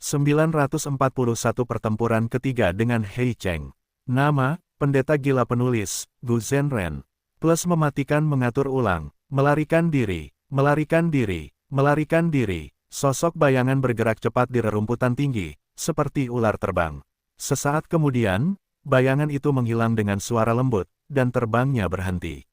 941 Pertempuran ketiga dengan Hei Cheng. Nama, Pendeta Gila Penulis, Gu Zhenren. Plus mematikan mengatur ulang, melarikan diri, melarikan diri, melarikan diri. Sosok bayangan bergerak cepat di rerumputan tinggi, seperti ular terbang. Sesaat kemudian, bayangan itu menghilang dengan suara lembut, dan terbangnya berhenti.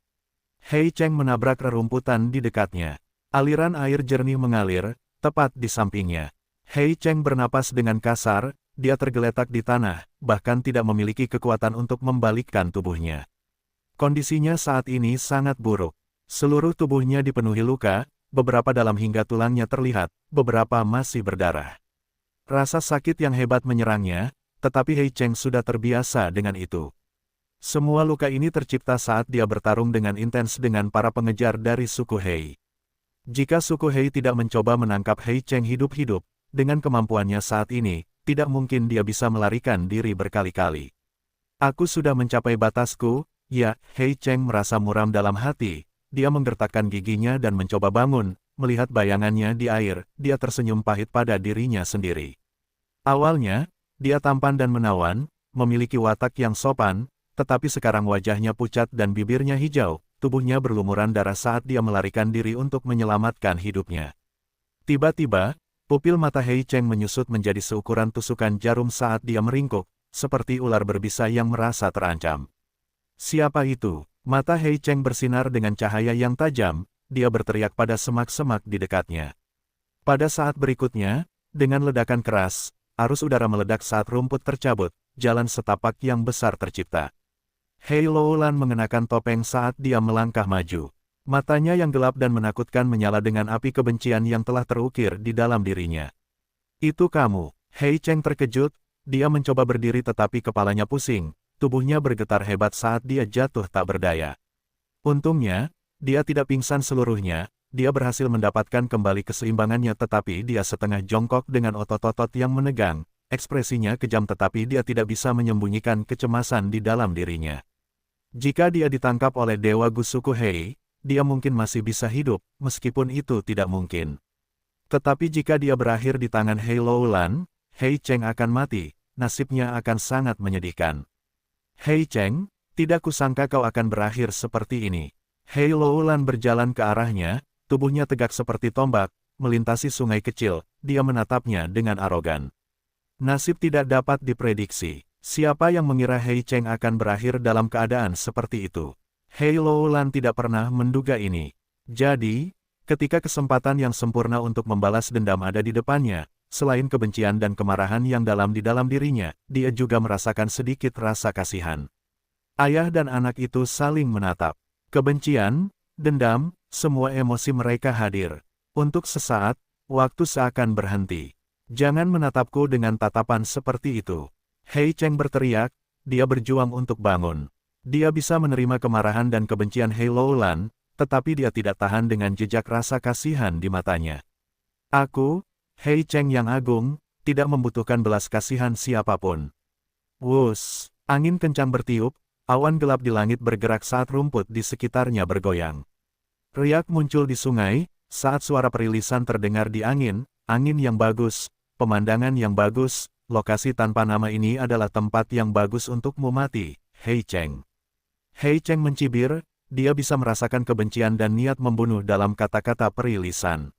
Hei Cheng menabrak rerumputan di dekatnya. Aliran air jernih mengalir, tepat di sampingnya. Hei Cheng bernapas dengan kasar, dia tergeletak di tanah, bahkan tidak memiliki kekuatan untuk membalikkan tubuhnya. Kondisinya saat ini sangat buruk. Seluruh tubuhnya dipenuhi luka, beberapa dalam hingga tulangnya terlihat, beberapa masih berdarah. Rasa sakit yang hebat menyerangnya, tetapi Hei Cheng sudah terbiasa dengan itu. Semua luka ini tercipta saat dia bertarung dengan intens dengan para pengejar dari suku Hei. Jika suku Hei tidak mencoba menangkap Hei Cheng hidup-hidup, dengan kemampuannya saat ini, tidak mungkin dia bisa melarikan diri berkali-kali. Aku sudah mencapai batasku, ya, Hei Cheng merasa muram dalam hati, dia menggertakkan giginya dan mencoba bangun, melihat bayangannya di air, dia tersenyum pahit pada dirinya sendiri. Awalnya, dia tampan dan menawan, memiliki watak yang sopan, tetapi sekarang wajahnya pucat dan bibirnya hijau, tubuhnya berlumuran darah saat dia melarikan diri untuk menyelamatkan hidupnya. Tiba-tiba, pupil mata Hei Cheng menyusut menjadi seukuran tusukan jarum saat dia meringkuk, seperti ular berbisa yang merasa terancam. Siapa itu? Mata Hei Cheng bersinar dengan cahaya yang tajam, dia berteriak pada semak-semak di dekatnya. Pada saat berikutnya, dengan ledakan keras, arus udara meledak saat rumput tercabut, jalan setapak yang besar tercipta. Hei Loulan mengenakan topeng saat dia melangkah maju. Matanya yang gelap dan menakutkan menyala dengan api kebencian yang telah terukir di dalam dirinya. Itu kamu. Hei Cheng terkejut, dia mencoba berdiri tetapi kepalanya pusing, tubuhnya bergetar hebat saat dia jatuh tak berdaya. Untungnya, dia tidak pingsan seluruhnya, dia berhasil mendapatkan kembali keseimbangannya tetapi dia setengah jongkok dengan otot-otot yang menegang, ekspresinya kejam tetapi dia tidak bisa menyembunyikan kecemasan di dalam dirinya. Jika dia ditangkap oleh Dewa Gu suku Hei, dia mungkin masih bisa hidup, meskipun itu tidak mungkin. Tetapi jika dia berakhir di tangan Hei Loulan, Hei Cheng akan mati, nasibnya akan sangat menyedihkan. Hei Cheng, tidak kusangka kau akan berakhir seperti ini. Hei Loulan berjalan ke arahnya, tubuhnya tegak seperti tombak, melintasi sungai kecil, dia menatapnya dengan arogan. Nasib tidak dapat diprediksi. Siapa yang mengira Hei Cheng akan berakhir dalam keadaan seperti itu? Hei Loulan tidak pernah menduga ini. Jadi, ketika kesempatan yang sempurna untuk membalas dendam ada di depannya, selain kebencian dan kemarahan yang dalam di dalam dirinya, dia juga merasakan sedikit rasa kasihan. Ayah dan anak itu saling menatap. Kebencian, dendam, semua emosi mereka hadir. Untuk sesaat, waktu seakan berhenti. Jangan menatapku dengan tatapan seperti itu. Hei Cheng berteriak, dia berjuang untuk bangun. Dia bisa menerima kemarahan dan kebencian Hei Loulan, tetapi dia tidak tahan dengan jejak rasa kasihan di matanya. Aku, Hei Cheng yang agung, tidak membutuhkan belas kasihan siapapun. Wus, angin kencang bertiup, awan gelap di langit bergerak saat rumput di sekitarnya bergoyang. Riak muncul di sungai, saat suara perilisan terdengar di angin yang bagus, pemandangan yang bagus, lokasi tanpa nama ini adalah tempat yang bagus untukmu mati, Hei Cheng. Hei Cheng mencibir, dia bisa merasakan kebencian dan niat membunuh dalam kata-kata perilisan.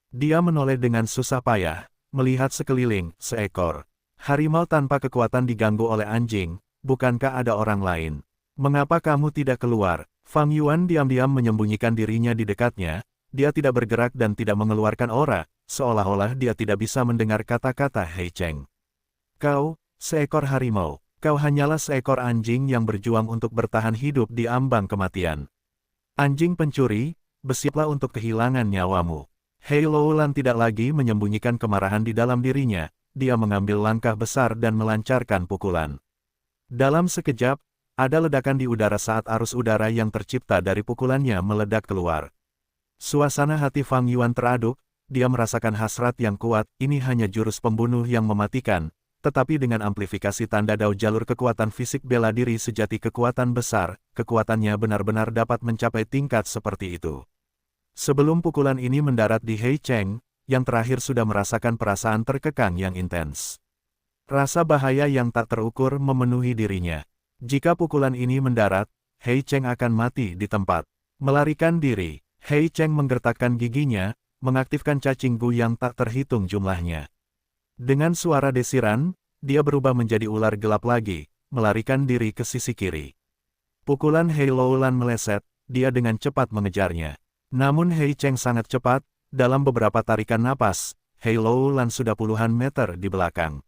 Dia menoleh dengan susah payah, melihat sekeliling, seekor harimau tanpa kekuatan diganggu oleh anjing, bukankah ada orang lain? Mengapa kamu tidak keluar? Fang Yuan diam-diam menyembunyikan dirinya di dekatnya, dia tidak bergerak dan tidak mengeluarkan aura, seolah-olah dia tidak bisa mendengar kata-kata Hei Cheng. Kau, seekor harimau. Kau hanyalah seekor anjing yang berjuang untuk bertahan hidup di ambang kematian. Anjing pencuri, bersiaplah untuk kehilangan nyawamu. Hei Loulan tidak lagi menyembunyikan kemarahan di dalam dirinya, dia mengambil langkah besar dan melancarkan pukulan. Dalam sekejap, ada ledakan di udara saat arus udara yang tercipta dari pukulannya meledak keluar. Suasana hati Fang Yuan teraduk, dia merasakan hasrat yang kuat, ini hanya jurus pembunuh yang mematikan. Tetapi dengan amplifikasi tanda dao jalur kekuatan fisik bela diri sejati kekuatan besar, kekuatannya benar-benar dapat mencapai tingkat seperti itu. Sebelum pukulan ini mendarat di Hei Cheng, yang terakhir sudah merasakan perasaan terkekang yang intens. Rasa bahaya yang tak terukur memenuhi dirinya. Jika pukulan ini mendarat, Hei Cheng akan mati di tempat. Melarikan diri, Hei Cheng menggertakkan giginya, mengaktifkan cacing gu yang tak terhitung jumlahnya. Dengan suara desiran, dia berubah menjadi ular gelap lagi, melarikan diri ke sisi kiri. Pukulan Hei Loulan meleset, dia dengan cepat mengejarnya. Namun Hei Cheng sangat cepat, dalam beberapa tarikan napas, Hei Loulan sudah puluhan meter di belakang.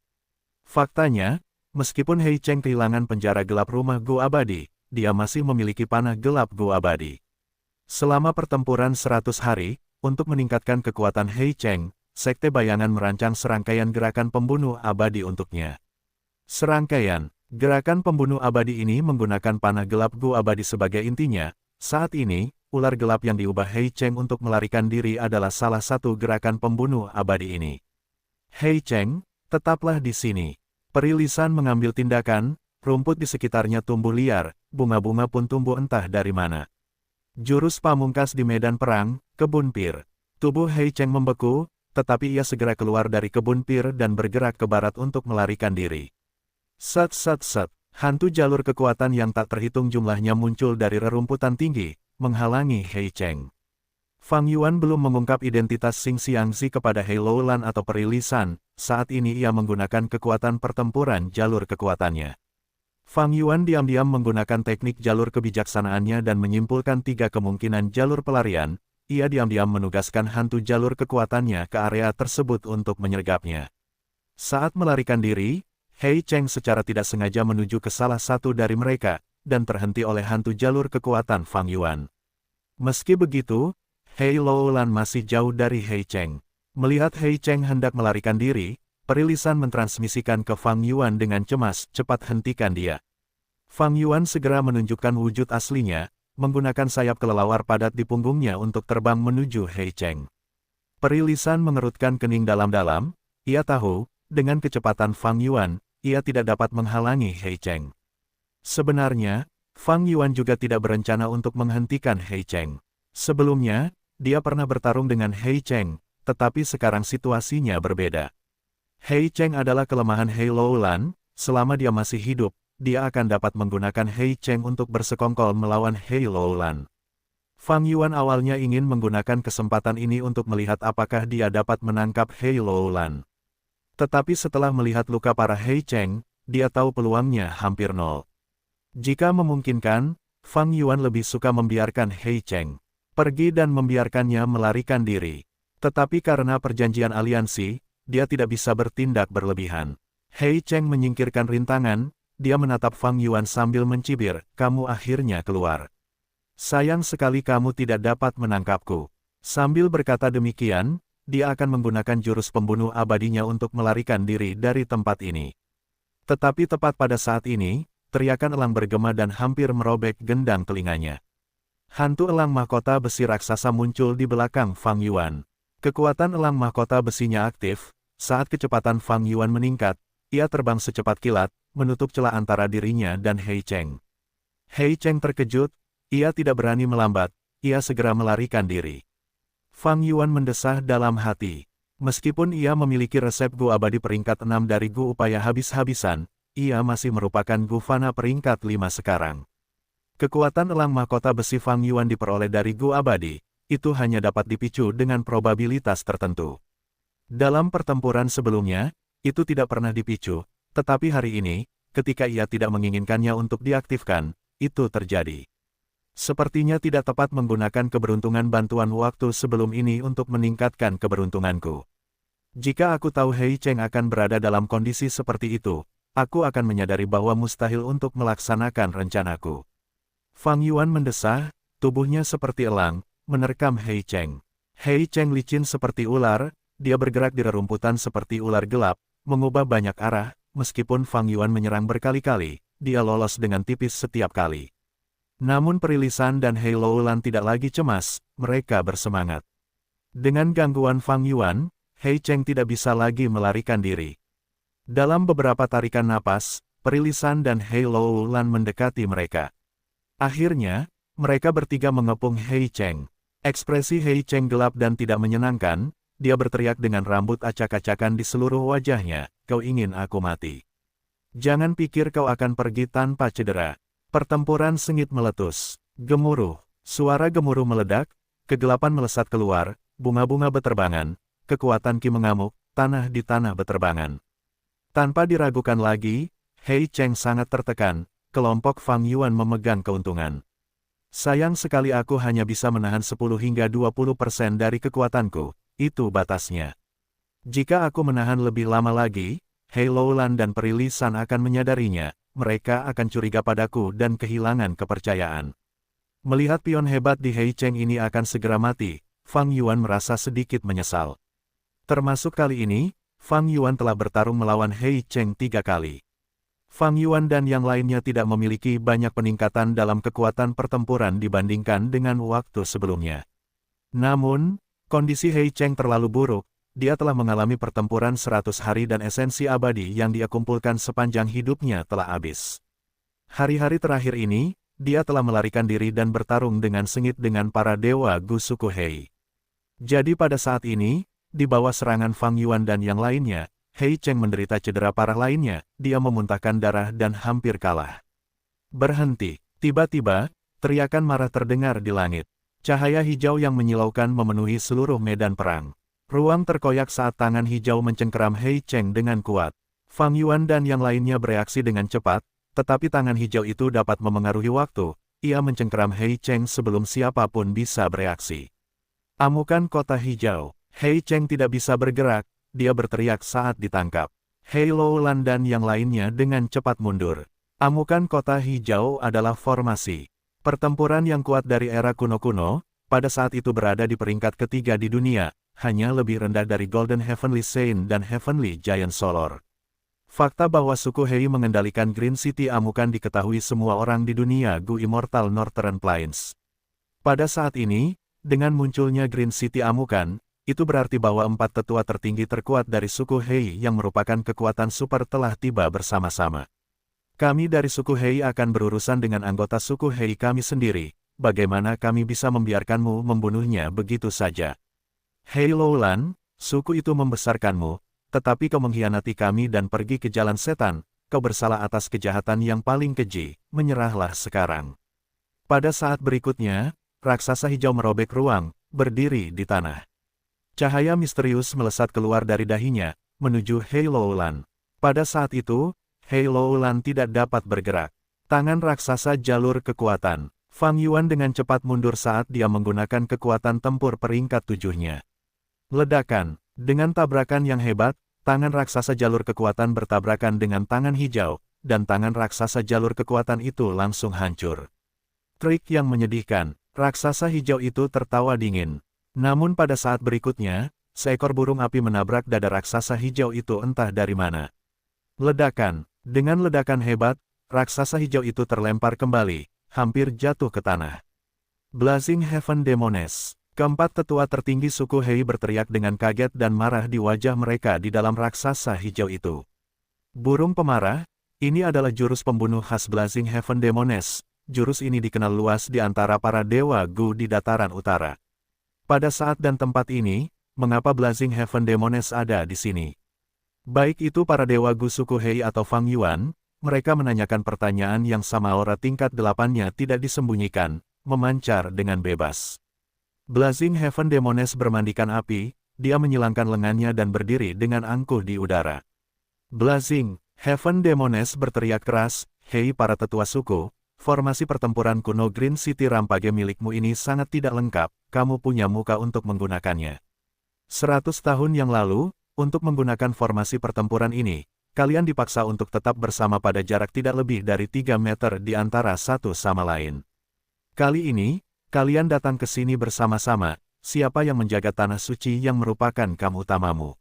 Faktanya, meskipun Hei Cheng kehilangan penjara gelap rumah Gu abadi, dia masih memiliki panah gelap Gu abadi. Selama pertempuran 100 hari, untuk meningkatkan kekuatan Hei Cheng, Sekte Bayangan merancang serangkaian gerakan pembunuh abadi untuknya. Serangkaian gerakan pembunuh abadi ini menggunakan panah gelap Gu abadi sebagai intinya. Saat ini, ular gelap yang diubah Hei Cheng untuk melarikan diri adalah salah satu gerakan pembunuh abadi ini. Hei Cheng, tetaplah di sini. Peri Lisan mengambil tindakan, rumput di sekitarnya tumbuh liar, bunga-bunga pun tumbuh entah dari mana. Jurus pamungkas di medan perang, kebun pir. Tubuh Hei Cheng membeku, tetapi ia segera keluar dari kebun pir dan bergerak ke barat untuk melarikan diri. Set set set, hantu jalur kekuatan yang tak terhitung jumlahnya muncul dari rerumputan tinggi, menghalangi Hei Cheng. Fang Yuan belum mengungkap identitas Xing Xiangzi kepada Hei Loulan atau Peri Lisan, saat ini ia menggunakan kekuatan pertempuran jalur kekuatannya. Fang Yuan diam-diam menggunakan teknik jalur kebijaksanaannya dan menyimpulkan 3 kemungkinan jalur pelarian. Ia diam-diam menugaskan hantu jalur kekuatannya ke area tersebut untuk menyergapnya. Saat melarikan diri, Hei Cheng secara tidak sengaja menuju ke salah satu dari mereka, dan terhenti oleh hantu jalur kekuatan Fang Yuan. Meski begitu, Hei Loulan masih jauh dari Hei Cheng. Melihat Hei Cheng hendak melarikan diri, Peri Lisan mentransmisikan ke Fang Yuan dengan cemas, cepat hentikan dia. Fang Yuan segera menunjukkan wujud aslinya, menggunakan sayap kelelawar padat di punggungnya untuk terbang menuju Hei Cheng. Peri Lisan mengerutkan kening dalam-dalam, ia tahu, dengan kecepatan Fang Yuan, ia tidak dapat menghalangi Hei Cheng. Sebenarnya, Fang Yuan juga tidak berencana untuk menghentikan Hei Cheng. Sebelumnya, dia pernah bertarung dengan Hei Cheng, tetapi sekarang situasinya berbeda. Hei Cheng adalah kelemahan Hei Loulan, selama dia masih hidup, dia akan dapat menggunakan Hei Cheng untuk bersekongkol melawan Hei Loulan. Fang Yuan awalnya ingin menggunakan kesempatan ini untuk melihat apakah dia dapat menangkap Hei Loulan. Tetapi setelah melihat luka parah Hei Cheng, dia tahu peluangnya hampir nol. Jika memungkinkan, Fang Yuan lebih suka membiarkan Hei Cheng pergi dan membiarkannya melarikan diri. Tetapi karena perjanjian aliansi, dia tidak bisa bertindak berlebihan. Hei Cheng menyingkirkan rintangan, dia menatap Fang Yuan sambil mencibir, kamu akhirnya keluar. Sayang sekali kamu tidak dapat menangkapku. Sambil berkata demikian, dia akan menggunakan jurus pembunuh abadinya untuk melarikan diri dari tempat ini. Tetapi tepat pada saat ini, teriakan elang bergema dan hampir merobek gendang telinganya. Hantu elang mahkota besi raksasa muncul di belakang Fang Yuan. Kekuatan elang mahkota besinya aktif, saat kecepatan Fang Yuan meningkat, ia terbang secepat kilat, menutup celah antara dirinya dan Hei Cheng. Hei Cheng terkejut, ia tidak berani melambat, ia segera melarikan diri. Fang Yuan mendesah dalam hati. Meskipun ia memiliki resep Gu abadi peringkat 6 dari Gu upaya habis-habisan, ia masih merupakan Gu fana peringkat 5 sekarang. Kekuatan elang mahkota besi Fang Yuan diperoleh dari Gu abadi, itu hanya dapat dipicu dengan probabilitas tertentu. Dalam pertempuran sebelumnya, itu tidak pernah dipicu, tetapi hari ini, ketika ia tidak menginginkannya untuk diaktifkan, itu terjadi. Sepertinya tidak tepat menggunakan keberuntungan bantuan waktu sebelum ini untuk meningkatkan keberuntunganku. Jika aku tahu Hei Cheng akan berada dalam kondisi seperti itu, aku akan menyadari bahwa mustahil untuk melaksanakan rencanaku. Fang Yuan mendesah, tubuhnya seperti elang, menerkam Hei Cheng. Hei Cheng licin seperti ular, dia bergerak di rerumputan seperti ular gelap, mengubah banyak arah, meskipun Fang Yuan menyerang berkali-kali, dia lolos dengan tipis setiap kali. Namun Peri Lisan dan Hei Loulan tidak lagi cemas, mereka bersemangat. Dengan gangguan Fang Yuan, Hei Cheng tidak bisa lagi melarikan diri. Dalam beberapa tarikan napas, Peri Lisan dan Hei Loulan mendekati mereka. Akhirnya, mereka bertiga mengepung Hei Cheng. Ekspresi Hei Cheng gelap dan tidak menyenangkan, dia berteriak dengan rambut acak-acakan di seluruh wajahnya, kau ingin aku mati. Jangan pikir kau akan pergi tanpa cedera. Pertempuran sengit meletus. Gemuruh. Suara gemuruh meledak, kegelapan melesat keluar, bunga-bunga beterbangan, kekuatan Qi mengamuk, tanah di tanah beterbangan. Tanpa diragukan lagi, Hei Cheng sangat tertekan, kelompok Fang Yuan memegang keuntungan. Sayang sekali aku hanya bisa menahan 10 hingga 20% dari kekuatanku, itu batasnya. Jika aku menahan lebih lama lagi, Hei Loulan dan Peri Lisan akan menyadarinya, mereka akan curiga padaku dan kehilangan kepercayaan. Melihat pion hebat di Hei Cheng ini akan segera mati, Fang Yuan merasa sedikit menyesal. Termasuk kali ini, Fang Yuan telah bertarung melawan Hei Cheng 3 kali. Fang Yuan dan yang lainnya tidak memiliki banyak peningkatan dalam kekuatan pertempuran dibandingkan dengan waktu sebelumnya. Namun, kondisi Hei Cheng terlalu buruk, dia telah mengalami pertempuran 100 hari dan esensi abadi yang dia kumpulkan sepanjang hidupnya telah habis. Hari-hari terakhir ini, dia telah melarikan diri dan bertarung dengan sengit dengan para dewa Gu suku Hei. Jadi pada saat ini, di bawah serangan Fang Yuan dan yang lainnya, Hei Cheng menderita cedera parah lainnya, dia memuntahkan darah dan hampir kalah. Berhenti. Tiba-tiba, teriakan marah terdengar di langit. Cahaya hijau yang menyilaukan memenuhi seluruh medan perang. Ruang terkoyak saat tangan hijau mencengkeram Hei Cheng dengan kuat. Fang Yuan dan yang lainnya bereaksi dengan cepat, tetapi tangan hijau itu dapat memengaruhi waktu. Ia mencengkeram Hei Cheng sebelum siapapun bisa bereaksi. Amukan kota hijau. Hei Cheng tidak bisa bergerak. Dia berteriak saat ditangkap. Hei Loulan dan yang lainnya dengan cepat mundur. Amukan kota hijau adalah formasi pertempuran yang kuat dari era kuno-kuno, pada saat itu berada di peringkat ketiga di dunia, hanya lebih rendah dari Golden Heavenly Saint dan Heavenly Giant Solor. Fakta bahwa suku Hei mengendalikan Green City Amukan diketahui semua orang di dunia Gu Immortal Northern Plains. Pada saat ini, dengan munculnya Green City Amukan, itu berarti bahwa 4 tetua tertinggi terkuat dari suku Hei yang merupakan kekuatan super telah tiba bersama-sama. Kami dari suku Hei akan berurusan dengan anggota suku Hei kami sendiri, bagaimana kami bisa membiarkanmu membunuhnya begitu saja? Hei Loulan, suku itu membesarkanmu, tetapi kau mengkhianati kami dan pergi ke jalan setan, kau bersalah atas kejahatan yang paling keji, menyerahlah sekarang. Pada saat berikutnya, raksasa hijau merobek ruang, berdiri di tanah. Cahaya misterius melesat keluar dari dahinya, menuju Hei Loulan. Pada saat itu, Hei Loulan tidak dapat bergerak. Tangan raksasa jalur kekuatan. Fang Yuan dengan cepat mundur saat dia menggunakan kekuatan tempur peringkat 7-nya. Ledakan. Dengan tabrakan yang hebat, tangan raksasa jalur kekuatan bertabrakan dengan tangan hijau, dan tangan raksasa jalur kekuatan itu langsung hancur. Trik yang menyedihkan, raksasa hijau itu tertawa dingin. Namun pada saat berikutnya, seekor burung api menabrak dada raksasa hijau itu entah dari mana. Ledakan. Dengan ledakan hebat, raksasa hijau itu terlempar kembali, hampir jatuh ke tanah. Blazing Heaven Demones. Keempat tetua tertinggi suku Hei berteriak dengan kaget dan marah di wajah mereka di dalam raksasa hijau itu. Burung pemarah, ini adalah jurus pembunuh khas Blazing Heaven Demones. Jurus ini dikenal luas di antara para dewa Gu di dataran utara. Pada saat dan tempat ini, mengapa Blazing Heaven Demones ada di sini? Baik itu para dewa Gu suku Hei atau Fang Yuan, mereka menanyakan pertanyaan yang sama aura tingkat 8-nya tidak disembunyikan, memancar dengan bebas. Blazing Heaven Demones bermandikan api, dia menyilangkan lengannya dan berdiri dengan angkuh di udara. Blazing Heaven Demones berteriak keras, hei para tetua suku, formasi pertempuran kuno Green City Rampage milikmu ini sangat tidak lengkap, kamu punya muka untuk menggunakannya. 100 tahun yang lalu, untuk menggunakan formasi pertempuran ini, kalian dipaksa untuk tetap bersama pada jarak tidak lebih dari 3 meter di antara satu sama lain. Kali ini, kalian datang ke sini bersama-sama, siapa yang menjaga tanah suci yang merupakan kamu utamamu?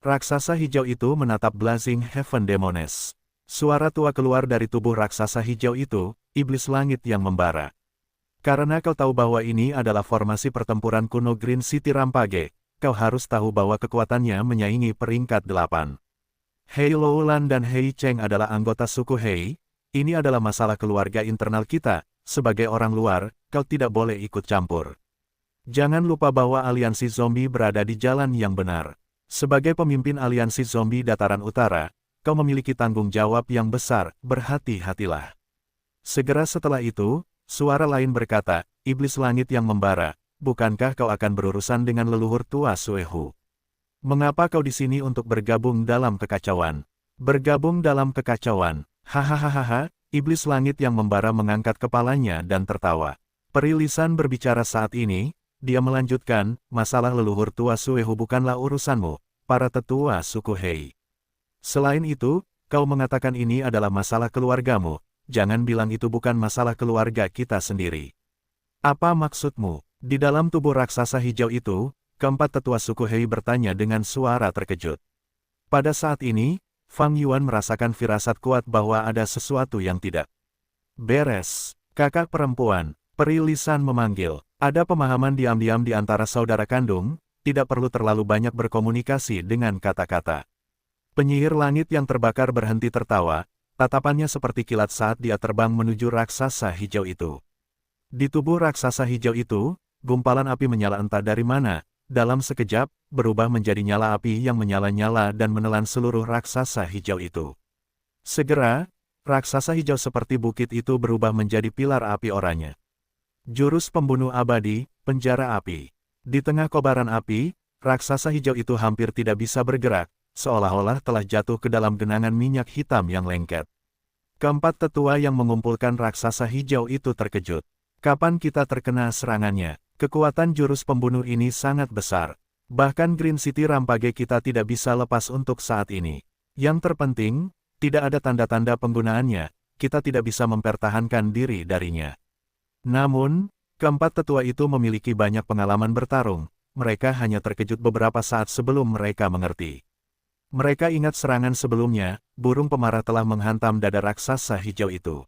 Raksasa hijau itu menatap Blazing Heaven Demones. Suara tua keluar dari tubuh raksasa hijau itu, iblis langit yang membara. Karena kau tahu bahwa ini adalah formasi pertempuran kuno Green City Rampage, kau harus tahu bahwa kekuatannya menyaingi peringkat 8. Hei Loulan dan Hei Cheng adalah anggota suku Hei, ini adalah masalah keluarga internal kita, sebagai orang luar, kau tidak boleh ikut campur. Jangan lupa bahwa aliansi zombie berada di jalan yang benar. Sebagai pemimpin aliansi zombie dataran utara, kau memiliki tanggung jawab yang besar, berhati-hatilah. Segera setelah itu, suara lain berkata, iblis langit yang membara, bukankah kau akan berurusan dengan leluhur tua Suehu? Mengapa kau di sini untuk bergabung dalam kekacauan? Bergabung dalam kekacauan, hahaha, iblis langit yang membara mengangkat kepalanya dan tertawa. Peri Lisan berbicara saat ini, dia melanjutkan, masalah leluhur tua Suehu bukanlah urusanmu, para tetua suku Hei. Selain itu, kau mengatakan ini adalah masalah keluargamu, jangan bilang itu bukan masalah keluarga kita sendiri. Apa maksudmu? Di dalam tubuh raksasa hijau itu, keempat tetua suku Hei bertanya dengan suara terkejut. Pada saat ini, Fang Yuan merasakan firasat kuat bahwa ada sesuatu yang tidak beres. Kakak perempuan, Peri Lisan memanggil. Ada pemahaman diam-diam di antara saudara kandung, tidak perlu terlalu banyak berkomunikasi dengan kata-kata. Penyihir langit yang terbakar berhenti tertawa, tatapannya seperti kilat saat dia terbang menuju raksasa hijau itu. Di tubuh raksasa hijau itu, gumpalan api menyala entah dari mana, dalam sekejap, berubah menjadi nyala api yang menyala-nyala dan menelan seluruh raksasa hijau itu. Segera, raksasa hijau seperti bukit itu berubah menjadi pilar api oranye. Jurus pembunuh abadi, penjara api. Di tengah kobaran api, raksasa hijau itu hampir tidak bisa bergerak, seolah-olah telah jatuh ke dalam genangan minyak hitam yang lengket. Keempat tetua yang mengumpulkan raksasa hijau itu terkejut. Kapan kita terkena serangannya? Kekuatan jurus pembunuh ini sangat besar. Bahkan Green City Rampage kita tidak bisa lepas untuk saat ini. Yang terpenting, tidak ada tanda-tanda penggunaannya, kita tidak bisa mempertahankan diri darinya. Namun, keempat tetua itu memiliki banyak pengalaman bertarung, mereka hanya terkejut beberapa saat sebelum mereka mengerti. Mereka ingat serangan sebelumnya, burung pemarah telah menghantam dada raksasa hijau itu.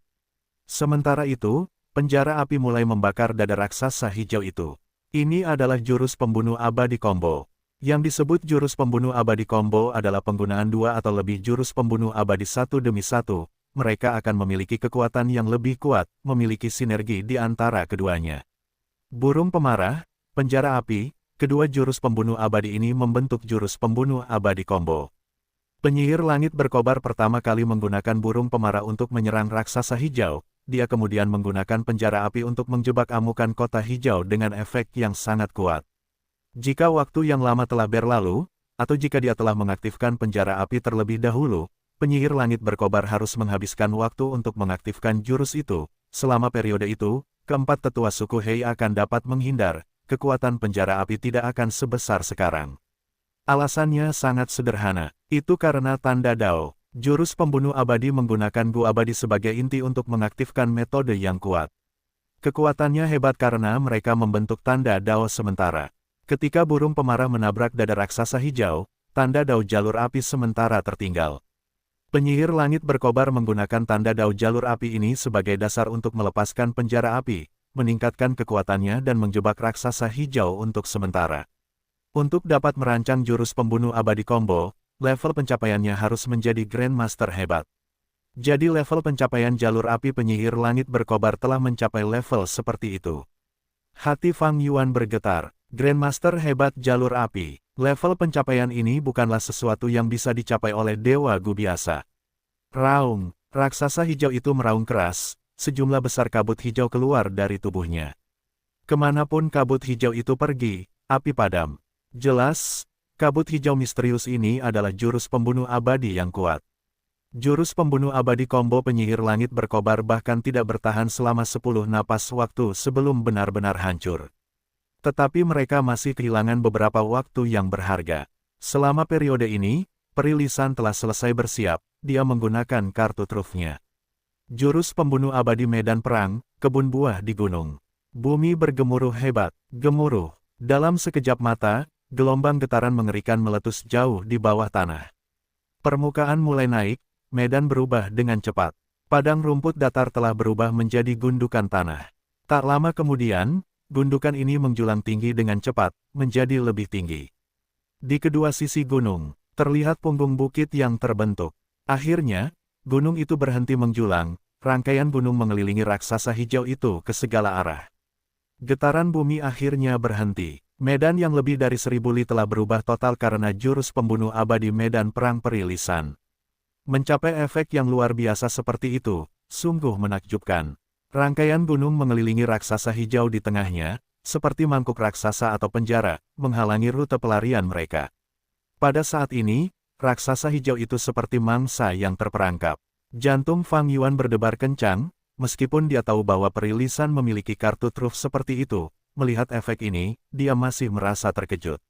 Sementara itu, penjara api mulai membakar dada raksasa hijau itu. Ini adalah jurus pembunuh abadi combo. Yang disebut jurus pembunuh abadi combo adalah penggunaan dua atau lebih jurus pembunuh abadi satu demi satu. Mereka akan memiliki kekuatan yang lebih kuat, memiliki sinergi di antara keduanya. Burung pemarah, penjara api, kedua jurus pembunuh abadi ini membentuk jurus pembunuh abadi combo. Penyihir langit berkobar pertama kali menggunakan burung pemarah untuk menyerang raksasa hijau, dia kemudian menggunakan penjara api untuk menjebak amukan kota hijau dengan efek yang sangat kuat. Jika waktu yang lama telah berlalu, atau jika dia telah mengaktifkan penjara api terlebih dahulu, penyihir langit berkobar harus menghabiskan waktu untuk mengaktifkan jurus itu. Selama periode itu, keempat tetua suku Hei akan dapat menghindar, kekuatan penjara api tidak akan sebesar sekarang. Alasannya sangat sederhana, itu karena tanda Dao. Jurus pembunuh abadi menggunakan Gu abadi sebagai inti untuk mengaktifkan metode yang kuat. Kekuatannya hebat karena mereka membentuk tanda Dao sementara. Ketika burung pemarah menabrak dada raksasa hijau, tanda Dao jalur api sementara tertinggal. Penyihir langit berkobar menggunakan tanda Dao jalur api ini sebagai dasar untuk melepaskan penjara api, meningkatkan kekuatannya dan menjebak raksasa hijau untuk sementara. Untuk dapat merancang jurus pembunuh abadi combo, level pencapaiannya harus menjadi Grandmaster hebat. Jadi level pencapaian jalur api penyihir langit berkobar telah mencapai level seperti itu. Hati Fang Yuan bergetar, Grandmaster hebat jalur api. Level pencapaian ini bukanlah sesuatu yang bisa dicapai oleh Dewa Gu biasa. Raung, raksasa hijau itu meraung keras, sejumlah besar kabut hijau keluar dari tubuhnya. Kemanapun kabut hijau itu pergi, api padam. Jelas, kabut hijau misterius ini adalah jurus pembunuh abadi yang kuat. Jurus pembunuh abadi combo penyihir langit berkobar bahkan tidak bertahan selama 10 napas waktu sebelum benar-benar hancur. Tetapi mereka masih kehilangan beberapa waktu yang berharga. Selama periode ini, Peri Lisan telah selesai bersiap, dia menggunakan kartu trufnya. Jurus pembunuh abadi medan perang, kebun buah di gunung. Bumi bergemuruh hebat, gemuruh. Dalam sekejap mata, gelombang getaran mengerikan meletus jauh di bawah tanah. Permukaan mulai naik, medan berubah dengan cepat. Padang rumput datar telah berubah menjadi gundukan tanah. Tak lama kemudian, gundukan ini menjulang tinggi dengan cepat, menjadi lebih tinggi. Di kedua sisi gunung, terlihat punggung bukit yang terbentuk. Akhirnya, gunung itu berhenti menjulang, rangkaian gunung mengelilingi raksasa hijau itu ke segala arah. Getaran bumi akhirnya berhenti. Medan yang lebih dari 1000 li telah berubah total karena jurus pembunuh abadi medan perang perilisan. Mencapai efek yang luar biasa seperti itu, sungguh menakjubkan. Rangkaian gunung mengelilingi raksasa hijau di tengahnya, seperti mangkuk raksasa atau penjara, menghalangi rute pelarian mereka. Pada saat ini, raksasa hijau itu seperti mangsa yang terperangkap. Jantung Fang Yuan berdebar kencang, meskipun dia tahu bahwa perilisan memiliki kartu truf seperti itu, melihat efek ini, dia masih merasa terkejut.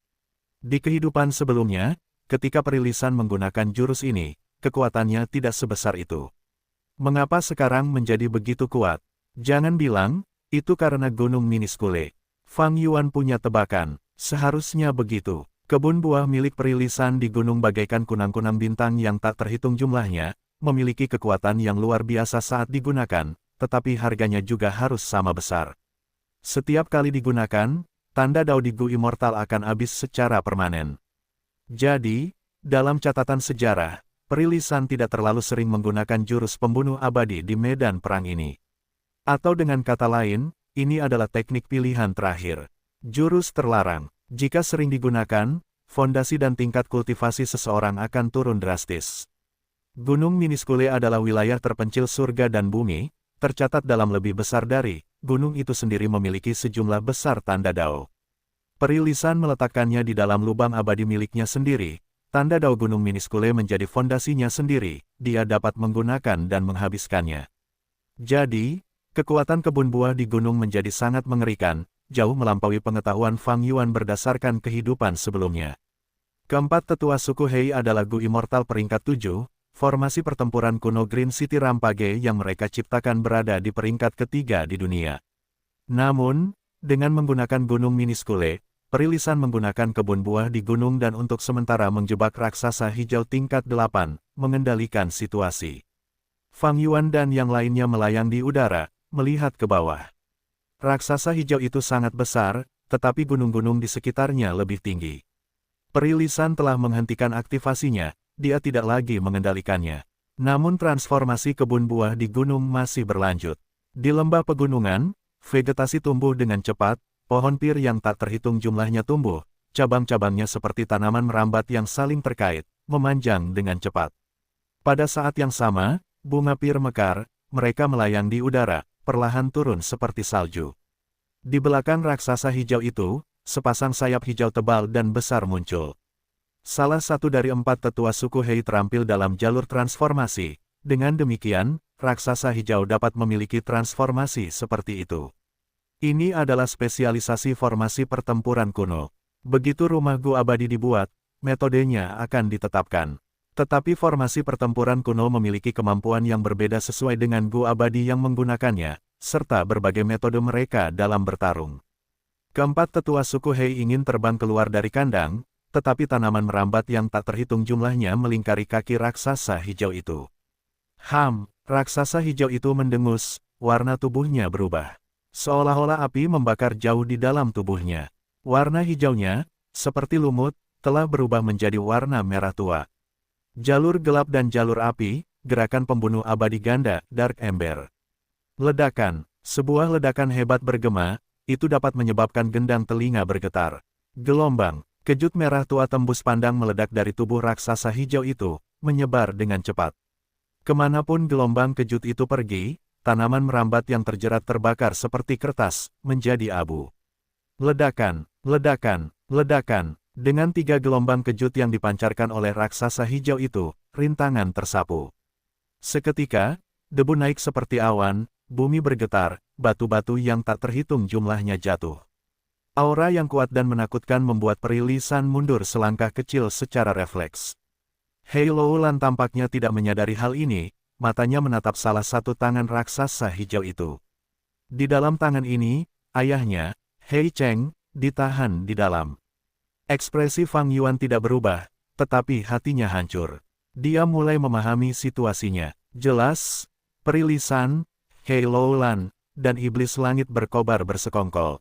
Di kehidupan sebelumnya, ketika perilisan menggunakan jurus ini, kekuatannya tidak sebesar itu. Mengapa sekarang menjadi begitu kuat? Jangan bilang, itu karena gunung Miniskule. Fang Yuan punya tebakan, seharusnya begitu. Kebun buah milik perilisan di gunung bagaikan kunang-kunang bintang yang tak terhitung jumlahnya, memiliki kekuatan yang luar biasa saat digunakan, tetapi harganya juga harus sama besar. Setiap kali digunakan, tanda Dao di Gu Immortal akan habis secara permanen. Jadi, dalam catatan sejarah, perilisan tidak terlalu sering menggunakan jurus pembunuh abadi di medan perang ini. Atau dengan kata lain, ini adalah teknik pilihan terakhir. Jurus terlarang. Jika sering digunakan, fondasi dan tingkat kultivasi seseorang akan turun drastis. Gunung Miniskule adalah wilayah terpencil surga dan bumi, tercatat dalam lebih besar dari, gunung itu sendiri memiliki sejumlah besar tanda Dao. Perilisan meletakkannya di dalam lubang abadi miliknya sendiri, tanda Dao Gunung Miniskule menjadi fondasinya sendiri, dia dapat menggunakan dan menghabiskannya. Jadi, kekuatan kebun buah di gunung menjadi sangat mengerikan, jauh melampaui pengetahuan Fang Yuan berdasarkan kehidupan sebelumnya. Keempat tetua suku Hei adalah Gu Immortal peringkat 7, formasi pertempuran kuno Green City Rampage yang mereka ciptakan berada di peringkat ketiga di dunia. Namun, dengan menggunakan gunung Miniskule, perilisan menggunakan kebun buah di gunung dan untuk sementara menjebak raksasa hijau tingkat 8, mengendalikan situasi. Fang Yuan dan yang lainnya melayang di udara, melihat ke bawah. Raksasa hijau itu sangat besar, tetapi gunung-gunung di sekitarnya lebih tinggi. Perilisan telah menghentikan aktivasinya, dia tidak lagi mengendalikannya. Namun transformasi kebun buah di gunung masih berlanjut. Di lembah pegunungan, vegetasi tumbuh dengan cepat, pohon pir yang tak terhitung jumlahnya tumbuh, cabang-cabangnya seperti tanaman merambat yang saling terkait, memanjang dengan cepat. Pada saat yang sama, bunga pir mekar, mereka melayang di udara, perlahan turun seperti salju. Di belakang raksasa hijau itu, sepasang sayap hijau tebal dan besar muncul. Salah satu dari 4 tetua suku Hei terampil dalam jalur transformasi. Dengan demikian, raksasa hijau dapat memiliki transformasi seperti itu. Ini adalah spesialisasi formasi pertempuran kuno. Begitu rumah Gu abadi dibuat, metodenya akan ditetapkan. Tetapi formasi pertempuran kuno memiliki kemampuan yang berbeda sesuai dengan Gu abadi yang menggunakannya, serta berbagai metode mereka dalam bertarung. Keempat tetua suku Hei ingin terbang keluar dari kandang, tetapi tanaman merambat yang tak terhitung jumlahnya melingkari kaki raksasa hijau itu. Raksasa hijau itu mendengus, warna tubuhnya berubah. Seolah-olah api membakar jauh di dalam tubuhnya. Warna hijaunya, seperti lumut, telah berubah menjadi warna merah tua. Jalur gelap dan jalur api, gerakan pembunuh abadi ganda, Dark Ember. Ledakan, sebuah ledakan hebat bergema, itu dapat menyebabkan gendang telinga bergetar. Gelombang, kejut merah tua tembus pandang meledak dari tubuh raksasa hijau itu, menyebar dengan cepat. Kemanapun gelombang kejut itu pergi, tanaman merambat yang terjerat terbakar seperti kertas, menjadi abu. Ledakan, ledakan, ledakan. Dengan 3 gelombang kejut yang dipancarkan oleh raksasa hijau itu, rintangan tersapu. Seketika, debu naik seperti awan, bumi bergetar, batu-batu yang tak terhitung jumlahnya jatuh. Aura yang kuat dan menakutkan membuat perilisan mundur selangkah kecil secara refleks. Hei Loulan tampaknya tidak menyadari hal ini, matanya menatap salah satu tangan raksasa hijau itu. Di dalam tangan ini, ayahnya, Hei Cheng, ditahan di dalam. Ekspresi Fang Yuan tidak berubah, tetapi hatinya hancur. Dia mulai memahami situasinya. Jelas, perilisan, Hei Loulan, dan iblis langit berkobar bersekongkol.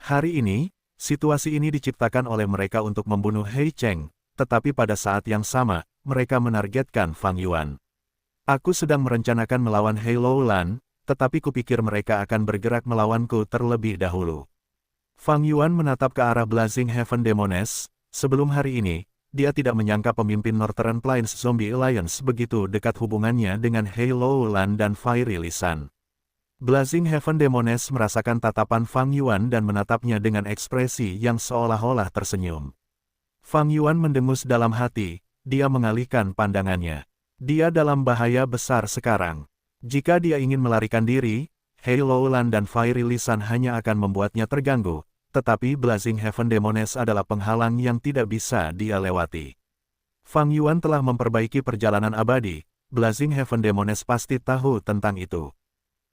Hari ini, situasi ini diciptakan oleh mereka untuk membunuh Hei Cheng, tetapi pada saat yang sama, mereka menargetkan Fang Yuan. Aku sedang merencanakan melawan Hei Loulan, tetapi kupikir mereka akan bergerak melawanku terlebih dahulu. Fang Yuan menatap ke arah Blazing Heaven Demoness. Sebelum hari ini, dia tidak menyangka pemimpin Northern Plains Zombie Alliance begitu dekat hubungannya dengan Hei Loulan dan Fiery Lisan. Blazing Heaven Demoness merasakan tatapan Fang Yuan dan menatapnya dengan ekspresi yang seolah-olah tersenyum. Fang Yuan mendengus dalam hati, dia mengalihkan pandangannya. Dia dalam bahaya besar sekarang. Jika dia ingin melarikan diri, Hei Loulan dan Fiery Lisan hanya akan membuatnya terganggu, tetapi Blazing Heaven Demoness adalah penghalang yang tidak bisa dia lewati. Fang Yuan telah memperbaiki perjalanan abadi, Blazing Heaven Demoness pasti tahu tentang itu.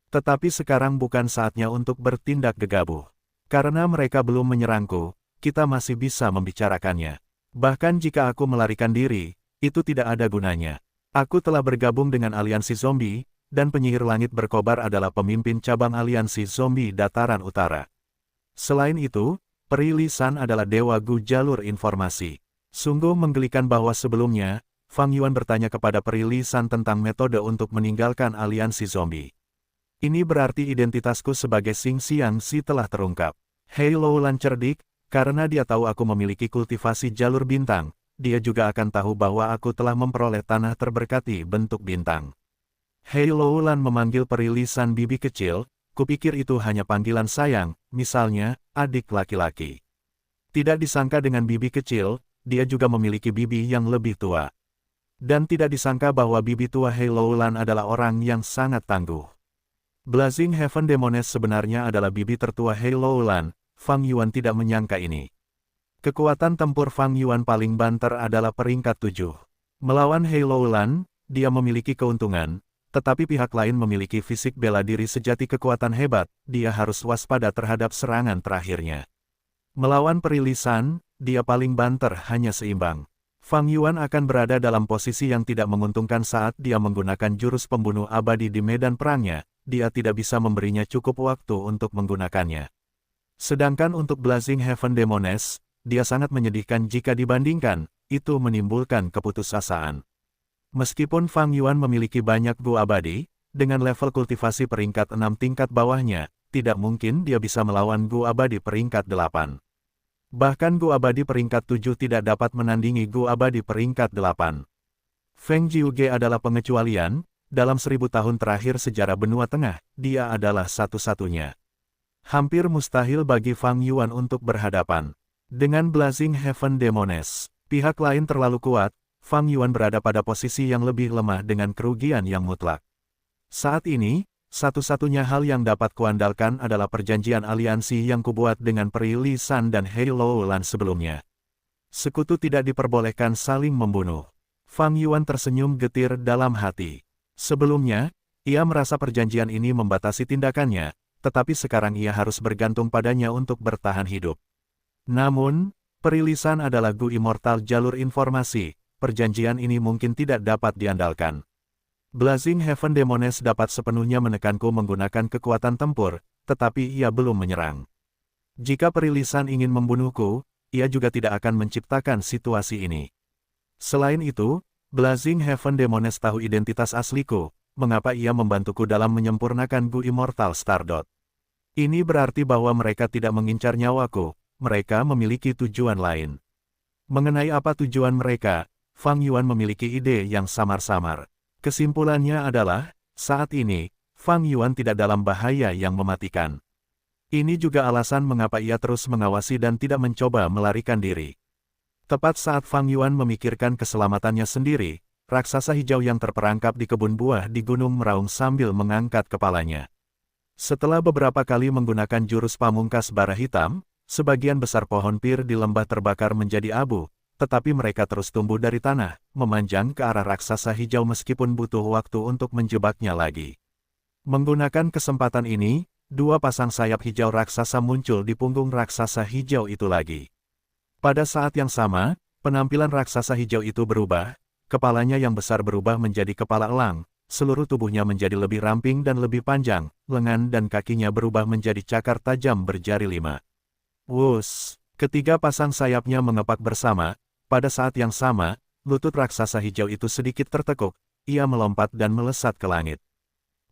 Tetapi sekarang bukan saatnya untuk bertindak gegabah. Karena mereka belum menyerangku, kita masih bisa membicarakannya. Bahkan jika aku melarikan diri, itu tidak ada gunanya. Aku telah bergabung dengan aliansi zombie, dan penyihir langit berkobar adalah pemimpin cabang aliansi zombie dataran utara. Selain itu, Peri Lisan adalah dewa Gu jalur informasi. Sungguh menggelikan bahwa sebelumnya, Fang Yuan bertanya kepada Peri Lisan tentang metode untuk meninggalkan aliansi zombie. Ini berarti identitasku sebagai Xing Xiangxi telah terungkap. Hei Loulan cerdik, karena dia tahu aku memiliki kultivasi jalur bintang, dia juga akan tahu bahwa aku telah memperoleh tanah terberkati bentuk bintang. Hei Loulan memanggil Peri Lisan bibi kecil, kupikir itu hanya panggilan sayang, misalnya, adik laki-laki. Tidak disangka dengan bibi kecil, dia juga memiliki bibi yang lebih tua. Dan tidak disangka bahwa bibi tua Hei Loulan adalah orang yang sangat tangguh. Blazing Heaven Demoness sebenarnya adalah bibi tertua Hei Loulan, Fang Yuan tidak menyangka ini. Kekuatan tempur Fang Yuan paling banter adalah peringkat 7. Melawan Hei Loulan, dia memiliki keuntungan. Tetapi pihak lain memiliki fisik bela diri sejati kekuatan hebat, dia harus waspada terhadap serangan terakhirnya. Melawan Peri Lisan, dia paling banter hanya seimbang. Fang Yuan akan berada dalam posisi yang tidak menguntungkan saat dia menggunakan jurus pembunuh abadi di medan perangnya, dia tidak bisa memberinya cukup waktu untuk menggunakannya. Sedangkan untuk Blazing Heaven Demoness, dia sangat menyedihkan jika dibandingkan, itu menimbulkan keputusasaan. Meskipun Fang Yuan memiliki banyak Gu abadi, dengan level kultivasi peringkat 6 tingkat bawahnya, tidak mungkin dia bisa melawan Gu abadi peringkat 8. Bahkan Gu abadi peringkat 7 tidak dapat menandingi Gu abadi peringkat 8. Feng Jiuge adalah pengecualian, dalam 1000 tahun terakhir sejarah benua tengah, dia adalah satu-satunya. Hampir mustahil bagi Fang Yuan untuk berhadapan dengan Blazing Heaven Demoness. Pihak lain terlalu kuat, Fang Yuan berada pada posisi yang lebih lemah dengan kerugian yang mutlak. Saat ini, satu-satunya hal yang dapat kuandalkan adalah perjanjian aliansi yang kubuat dengan Peri Lisan dan Hei Loulan sebelumnya. Sekutu tidak diperbolehkan saling membunuh. Fang Yuan tersenyum getir dalam hati. Sebelumnya, ia merasa perjanjian ini membatasi tindakannya, tetapi sekarang ia harus bergantung padanya untuk bertahan hidup. Namun, Peri Lisan adalah Gu Immortal jalur informasi. Perjanjian ini mungkin tidak dapat diandalkan. Blazing Heaven Demoness dapat sepenuhnya menekanku menggunakan kekuatan tempur, tetapi ia belum menyerang. Jika Peri Lisan ingin membunuhku, ia juga tidak akan menciptakan situasi ini. Selain itu, Blazing Heaven Demoness tahu identitas asliku, mengapa ia membantuku dalam menyempurnakan Gu Immortal Stardot. Ini berarti bahwa mereka tidak mengincar nyawaku, mereka memiliki tujuan lain. Mengenai apa tujuan mereka, Fang Yuan memiliki ide yang samar-samar. Kesimpulannya adalah, saat ini, Fang Yuan tidak dalam bahaya yang mematikan. Ini juga alasan mengapa ia terus mengawasi dan tidak mencoba melarikan diri. Tepat saat Fang Yuan memikirkan keselamatannya sendiri, raksasa hijau yang terperangkap di kebun buah di gunung meraung sambil mengangkat kepalanya. Setelah beberapa kali menggunakan jurus pamungkas bara hitam, sebagian besar pohon pir di lembah terbakar menjadi abu, tetapi mereka terus tumbuh dari tanah, memanjang ke arah raksasa hijau meskipun butuh waktu untuk menjebaknya lagi. Menggunakan kesempatan ini, dua pasang sayap hijau raksasa muncul di punggung raksasa hijau itu lagi. Pada saat yang sama, penampilan raksasa hijau itu berubah, kepalanya yang besar berubah menjadi kepala elang, seluruh tubuhnya menjadi lebih ramping dan lebih panjang, lengan dan kakinya berubah menjadi cakar tajam berjari 5. Wus! Ketiga pasang sayapnya mengepak bersama. Pada saat yang sama, lutut raksasa hijau itu sedikit tertekuk, ia melompat dan melesat ke langit.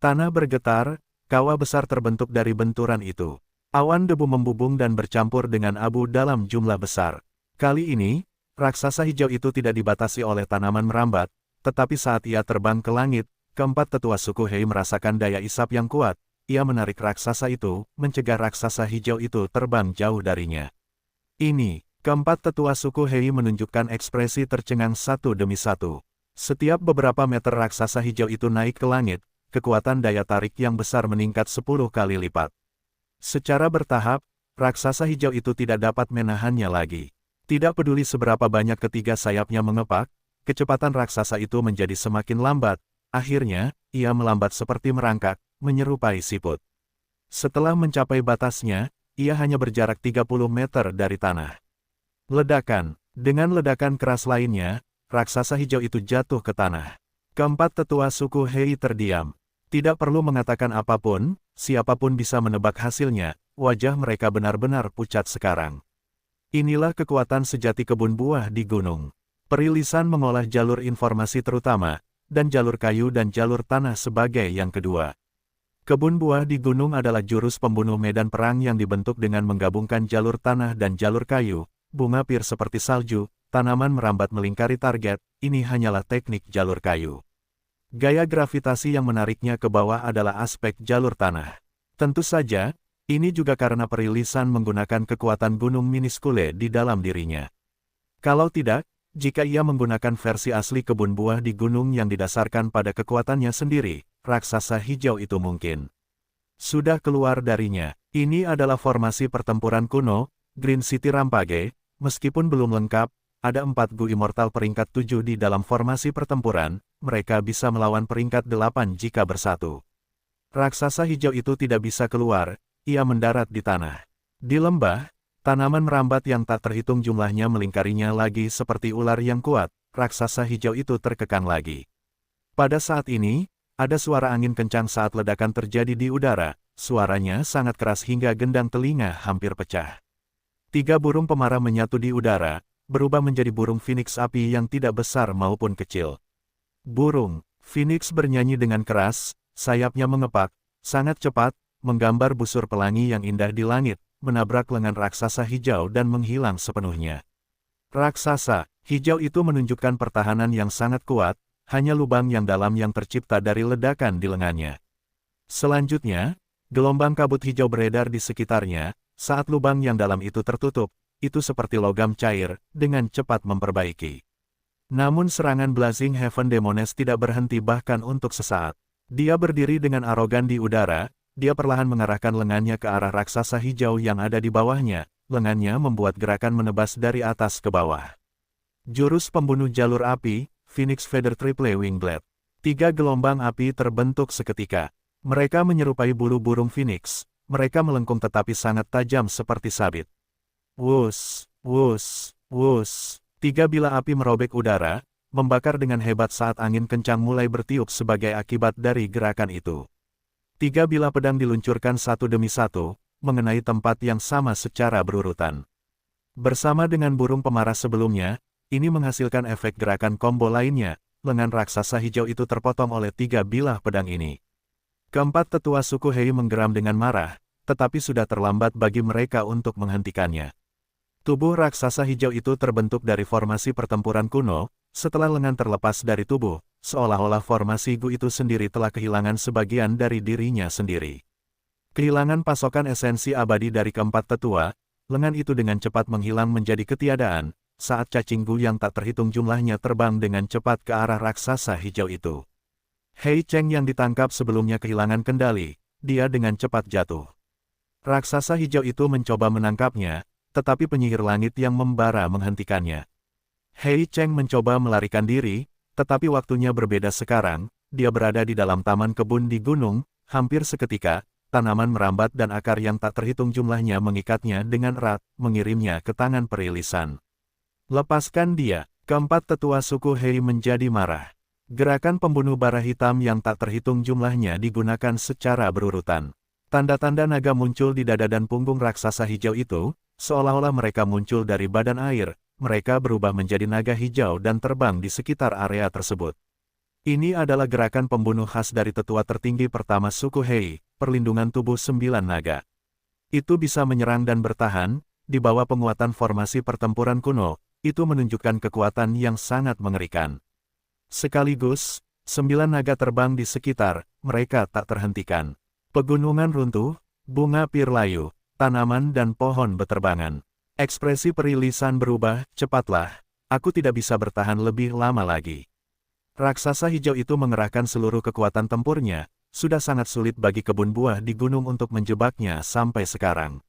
Tanah bergetar, kawah besar terbentuk dari benturan itu. Awan debu membubung dan bercampur dengan abu dalam jumlah besar. Kali ini, raksasa hijau itu tidak dibatasi oleh tanaman merambat, tetapi saat ia terbang ke langit, keempat tetua suku Hei merasakan daya isap yang kuat. Ia menarik raksasa itu, mencegah raksasa hijau itu terbang jauh darinya. Ini, keempat tetua suku Hei menunjukkan ekspresi tercengang satu demi satu. Setiap beberapa meter raksasa hijau itu naik ke langit, kekuatan daya tarik yang besar meningkat 10 kali lipat. Secara bertahap, raksasa hijau itu tidak dapat menahannya lagi. Tidak peduli seberapa banyak ketiga sayapnya mengepak, kecepatan raksasa itu menjadi semakin lambat. Akhirnya, ia melambat seperti merangkak, menyerupai siput. Setelah mencapai batasnya, ia hanya berjarak 30 meter dari tanah. Ledakan. Dengan ledakan keras lainnya, raksasa hijau itu jatuh ke tanah. Keempat tetua suku Hei terdiam. Tidak perlu mengatakan apapun, siapapun bisa menebak hasilnya, wajah mereka benar-benar pucat sekarang. Inilah kekuatan sejati kebun buah di gunung. Perilisan mengolah jalur informasi terutama, dan jalur kayu dan jalur tanah sebagai yang kedua. Kebun buah di gunung adalah jurus pembunuh medan perang yang dibentuk dengan menggabungkan jalur tanah dan jalur kayu, bunga pir seperti salju, tanaman merambat melingkari target, ini hanyalah teknik jalur kayu. Gaya gravitasi yang menariknya ke bawah adalah aspek jalur tanah. Tentu saja, ini juga karena perilisan menggunakan kekuatan gunung Miniskule di dalam dirinya. Kalau tidak, jika ia menggunakan versi asli kebun buah di gunung yang didasarkan pada kekuatannya sendiri, raksasa hijau itu mungkin sudah keluar darinya. Ini adalah formasi pertempuran kuno, Green City Rampage, meskipun belum lengkap, ada 4 Gu Immortal peringkat 7 di dalam formasi pertempuran, mereka bisa melawan peringkat 8 jika bersatu. Raksasa hijau itu tidak bisa keluar, ia mendarat di tanah. Di lembah, tanaman merambat yang tak terhitung jumlahnya melingkarinya lagi seperti ular yang kuat, raksasa hijau itu terkekang lagi. Pada saat ini, ada suara angin kencang saat ledakan terjadi di udara, suaranya sangat keras hingga gendang telinga hampir pecah. 3 burung pemarah menyatu di udara, berubah menjadi burung Phoenix api yang tidak besar maupun kecil. Burung Phoenix bernyanyi dengan keras, sayapnya mengepak, sangat cepat, menggambar busur pelangi yang indah di langit, menabrak lengan raksasa hijau dan menghilang sepenuhnya. Raksasa hijau itu menunjukkan pertahanan yang sangat kuat, hanya lubang yang dalam yang tercipta dari ledakan di lengannya. Selanjutnya, gelombang kabut hijau beredar di sekitarnya, saat lubang yang dalam itu tertutup, itu seperti logam cair, dengan cepat memperbaiki. Namun serangan Blazing Heaven Demones tidak berhenti bahkan untuk sesaat. Dia berdiri dengan arogan di udara, dia perlahan mengarahkan lengannya ke arah raksasa hijau yang ada di bawahnya, lengannya membuat gerakan menebas dari atas ke bawah. Jurus pembunuh jalur api, Phoenix Feather Triple Wing Blade. 3 gelombang api terbentuk seketika. Mereka menyerupai bulu burung Phoenix, mereka melengkung tetapi sangat tajam seperti sabit. Wus, wus, wus. 3 bilah api merobek udara, membakar dengan hebat saat angin kencang mulai bertiup sebagai akibat dari gerakan itu. 3 bilah pedang diluncurkan satu demi satu, mengenai tempat yang sama secara berurutan. Bersama dengan burung pemarah sebelumnya, ini menghasilkan efek gerakan combo lainnya, lengan raksasa hijau itu terpotong oleh 3 bilah pedang ini. Keempat tetua suku Hei menggeram dengan marah, tetapi sudah terlambat bagi mereka untuk menghentikannya. Tubuh raksasa hijau itu terbentuk dari formasi pertempuran kuno, setelah lengan terlepas dari tubuh, seolah-olah formasi Gu itu sendiri telah kehilangan sebagian dari dirinya sendiri. Kehilangan pasokan esensi abadi dari keempat tetua, lengan itu dengan cepat menghilang menjadi ketiadaan, saat cacing Gu yang tak terhitung jumlahnya terbang dengan cepat ke arah raksasa hijau itu. Hei Cheng yang ditangkap sebelumnya kehilangan kendali, dia dengan cepat jatuh. Raksasa hijau itu mencoba menangkapnya, tetapi penyihir langit yang membara menghentikannya. Hei Cheng mencoba melarikan diri, tetapi waktunya berbeda sekarang, dia berada di dalam taman kebun di gunung, hampir seketika, tanaman merambat dan akar yang tak terhitung jumlahnya mengikatnya dengan erat, mengirimnya ke tangan perilisan. Lepaskan dia, keempat tetua suku Hei menjadi marah. Gerakan pembunuh bara hitam yang tak terhitung jumlahnya digunakan secara berurutan. Tanda-tanda naga muncul di dada dan punggung raksasa hijau itu, seolah-olah mereka muncul dari badan air, mereka berubah menjadi naga hijau dan terbang di sekitar area tersebut. Ini adalah gerakan pembunuh khas dari tetua tertinggi pertama suku Hei, perlindungan tubuh 9 naga. Itu bisa menyerang dan bertahan, di bawah penguatan formasi pertempuran kuno, itu menunjukkan kekuatan yang sangat mengerikan. Sekaligus, 9 naga terbang di sekitar, mereka tak terhentikan. Pegunungan runtuh, bunga pir layu, tanaman dan pohon beterbangan. Ekspresi perilisan berubah, cepatlah, aku tidak bisa bertahan lebih lama lagi. Raksasa hijau itu mengerahkan seluruh kekuatan tempurnya, sudah sangat sulit bagi kebun buah di gunung untuk menjebaknya sampai sekarang.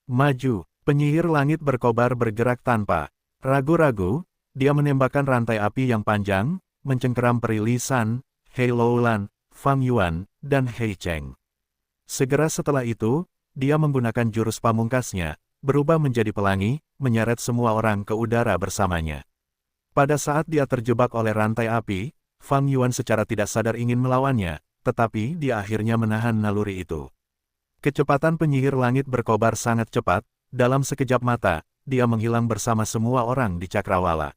Maju, penyihir langit berkobar bergerak tanpa ragu-ragu, dia menembakkan rantai api yang panjang, mencengkeram perilisan, Hei Loulan, Fang Yuan, dan Hei Cheng. Segera setelah itu, dia menggunakan jurus pamungkasnya, berubah menjadi pelangi, menyeret semua orang ke udara bersamanya. Pada saat dia terjebak oleh rantai api, Fang Yuan secara tidak sadar ingin melawannya, tetapi dia akhirnya menahan naluri itu. Kecepatan penyihir langit berkobar sangat cepat, dalam sekejap mata, dia menghilang bersama semua orang di cakrawala.